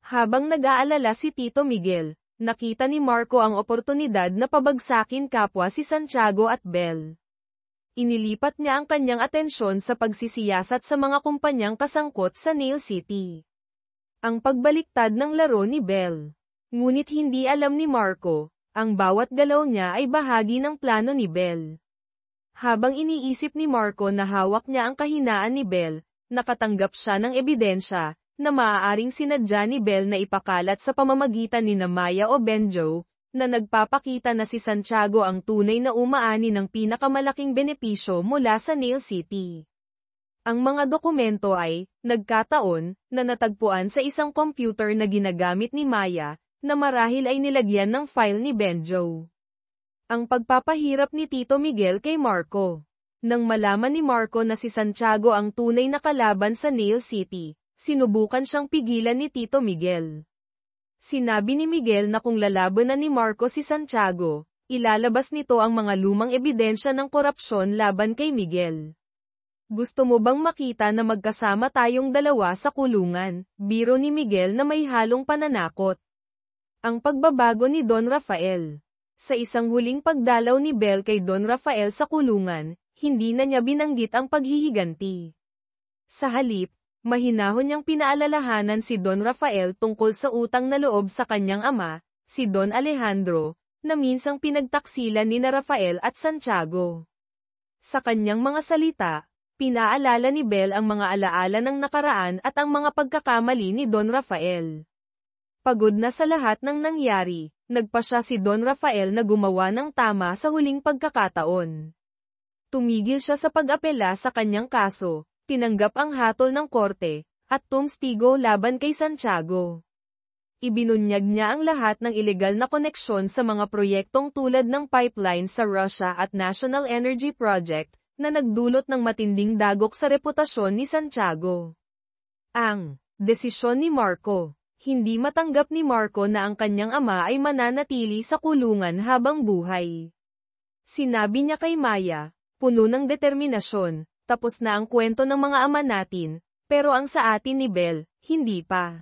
Habang nag-aalala si Tito Miguel, nakita ni Marco ang oportunidad na pabagsakin kapwa si Santiago at Belle. Inilipat niya ang kanyang atensyon sa pagsisiyasat sa mga kumpanyang kasangkot sa Nail City. Ang pagbaliktad ng laro ni Belle. Ngunit hindi alam ni Marco, ang bawat galaw niya ay bahagi ng plano ni Belle. Habang iniisip ni Marco na hawak niya ang kahinaan ni Belle, nakatanggap siya ng ebidensya, na maaaring sinadya ni Belle na ipakalat sa pamamagitan ni Maya o Benjo, na nagpapakita na si Santiago ang tunay na umaani ng pinakamalaking benepisyo mula sa Nail City. Ang mga dokumento ay, nagkataon, na natagpuan sa isang computer na ginagamit ni Maya, na marahil ay nilagyan ng file ni Benjo. Ang pagpapahirap ni Tito Miguel kay Marco. Nang malaman ni Marco na si Santiago ang tunay na kalaban sa Nail City, sinubukan siyang pigilan ni Tito Miguel. Sinabi ni Miguel na kung lalabanan ni Marco si Santiago, ilalabas nito ang mga lumang ebidensya ng korupsyon laban kay Miguel. Gusto mo bang makita na magkasama tayong dalawa sa kulungan? Biro ni Miguel na may halong pananakot. Ang pagbabago ni Don Rafael. Sa isang huling pagdalaw ni Belle kay Don Rafael sa kulungan, hindi na niya binanggit ang paghihiganti. Sa halip, mahinahon niyang pinaalalahanan si Don Rafael tungkol sa utang na loob sa kanyang ama, si Don Alejandro, na minsang pinagtaksilan ni Rafael at Santiago. Sa kanyang mga salita, pinaalala ni Belle ang mga alaala ng nakaraan at ang mga pagkakamali ni Don Rafael. Pagod na sa lahat ng nangyari, nagpa siya si Don Rafael na gumawa ng tama sa huling pagkakataon. Tumigil siya sa pag-apela sa kanyang kaso, tinanggap ang hatol ng korte, at tumstigo laban kay Santiago. Ibinunyag niya ang lahat ng ilegal na koneksyon sa mga proyektong tulad ng pipeline sa Russia at National Energy Project, na nagdulot ng matinding dagok sa reputasyon ni Santiago. Ang desisyon ni Marco. Hindi matanggap ni Marco na ang kanyang ama ay mananatili sa kulungan habang buhay. Sinabi niya kay Maya, puno ng determinasyon, tapos na ang kwento ng mga ama natin, pero ang sa atin ni Belle, hindi pa.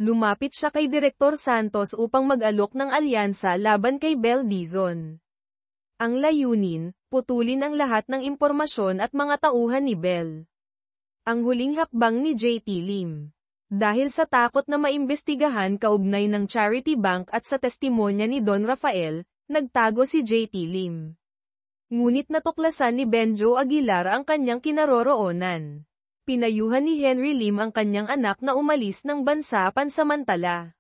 Lumapit siya kay Direktor Santos upang mag-alok ng alyansa laban kay Belle Dizon. Ang layunin, putulin ang lahat ng impormasyon at mga tauhan ni Belle. Ang huling hakbang ni JT Lim. Dahil sa takot na maimbestigahan kaugnay ng Charity Bank at sa testimonya ni Don Rafael, nagtago si JT Lim. Ngunit natuklasan ni Benjo Aguilar ang kanyang kinaroroonan. Pinayuhan ni Henry Lim ang kanyang anak na umalis ng bansa pansamantala.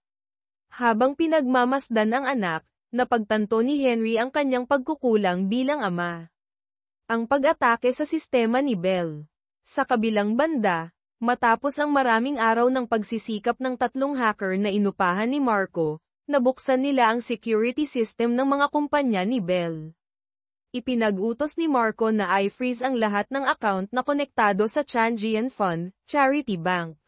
Habang pinagmamasdan ang anak, napagtanto ni Henry ang kanyang pagkukulang bilang ama. Ang pag-atake sa sistema ni Belle. Sa kabilang banda, matapos ang maraming araw ng pagsisikap ng tatlong hacker na inupahan ni Marco, nabuksan nila ang security system ng mga kumpanya ni Belle. Ipinag-utos ni Marco na i-freeze ang lahat ng account na konektado sa Changian Fund, Charity Bank.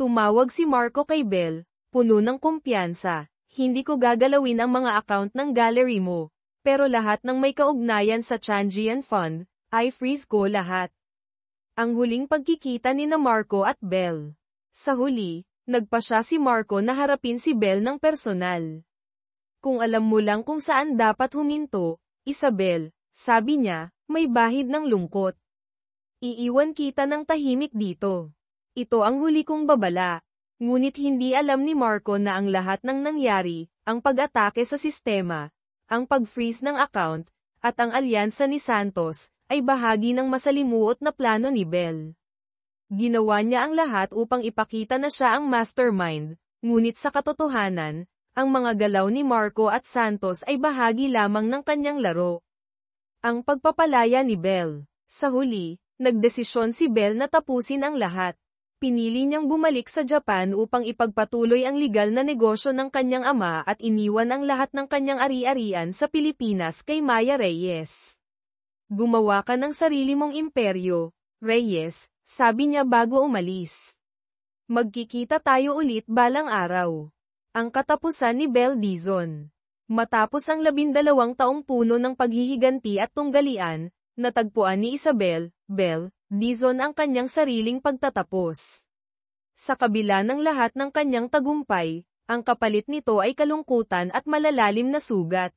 Tumawag si Marco kay Belle, puno ng kumpiyansa. Hindi ko gagalawin ang mga account ng gallery mo, pero lahat ng may kaugnayan sa Changian Fund, i-freeze ko lahat. Ang huling pagkikita ni na Marco at Belle. Sa huli, nagpa siya si Marco na harapin si Belle ng personal. Kung alam mo lang kung saan dapat huminto, Isabel, sabi niya, may bahid ng lungkot. Iiwan kita ng tahimik dito. Ito ang huli kong babala. Ngunit hindi alam ni Marco na ang lahat ng nangyari, ang pag-atake sa sistema, ang pag-freeze ng account, at ang alyansa ni Santos, ay bahagi ng masalimuot na plano ni Belle. Ginawa niya ang lahat upang ipakita na siya ang mastermind, ngunit sa katotohanan, ang mga galaw ni Marco at Santos ay bahagi lamang ng kanyang laro. Ang pagpapalaya ni Belle. Sa huli, nagdesisyon si Belle na tapusin ang lahat. Pinili niyang bumalik sa Japan upang ipagpatuloy ang legal na negosyo ng kanyang ama at iniwan ang lahat ng kanyang ari-arian sa Pilipinas kay Maya Reyes. Gumawa ka ng sarili mong imperyo, Reyes, sabi niya bago umalis. Magkikita tayo ulit balang araw. Ang katapusan ni Belle Dizon. Matapos ang 12 taong puno ng paghihiganti at tunggalian, natagpuan ni Isabel, Belle Dizon ang kanyang sariling pagtatapos. Sa kabila ng lahat ng kanyang tagumpay, ang kapalit nito ay kalungkutan at malalalim na sugat.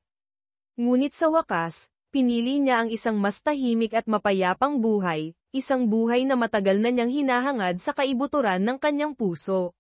Ngunit sa wakas, pinili niya ang isang mas tahimik at mapayapang buhay, isang buhay na matagal na niyang hinahangad sa kaibuturan ng kanyang puso.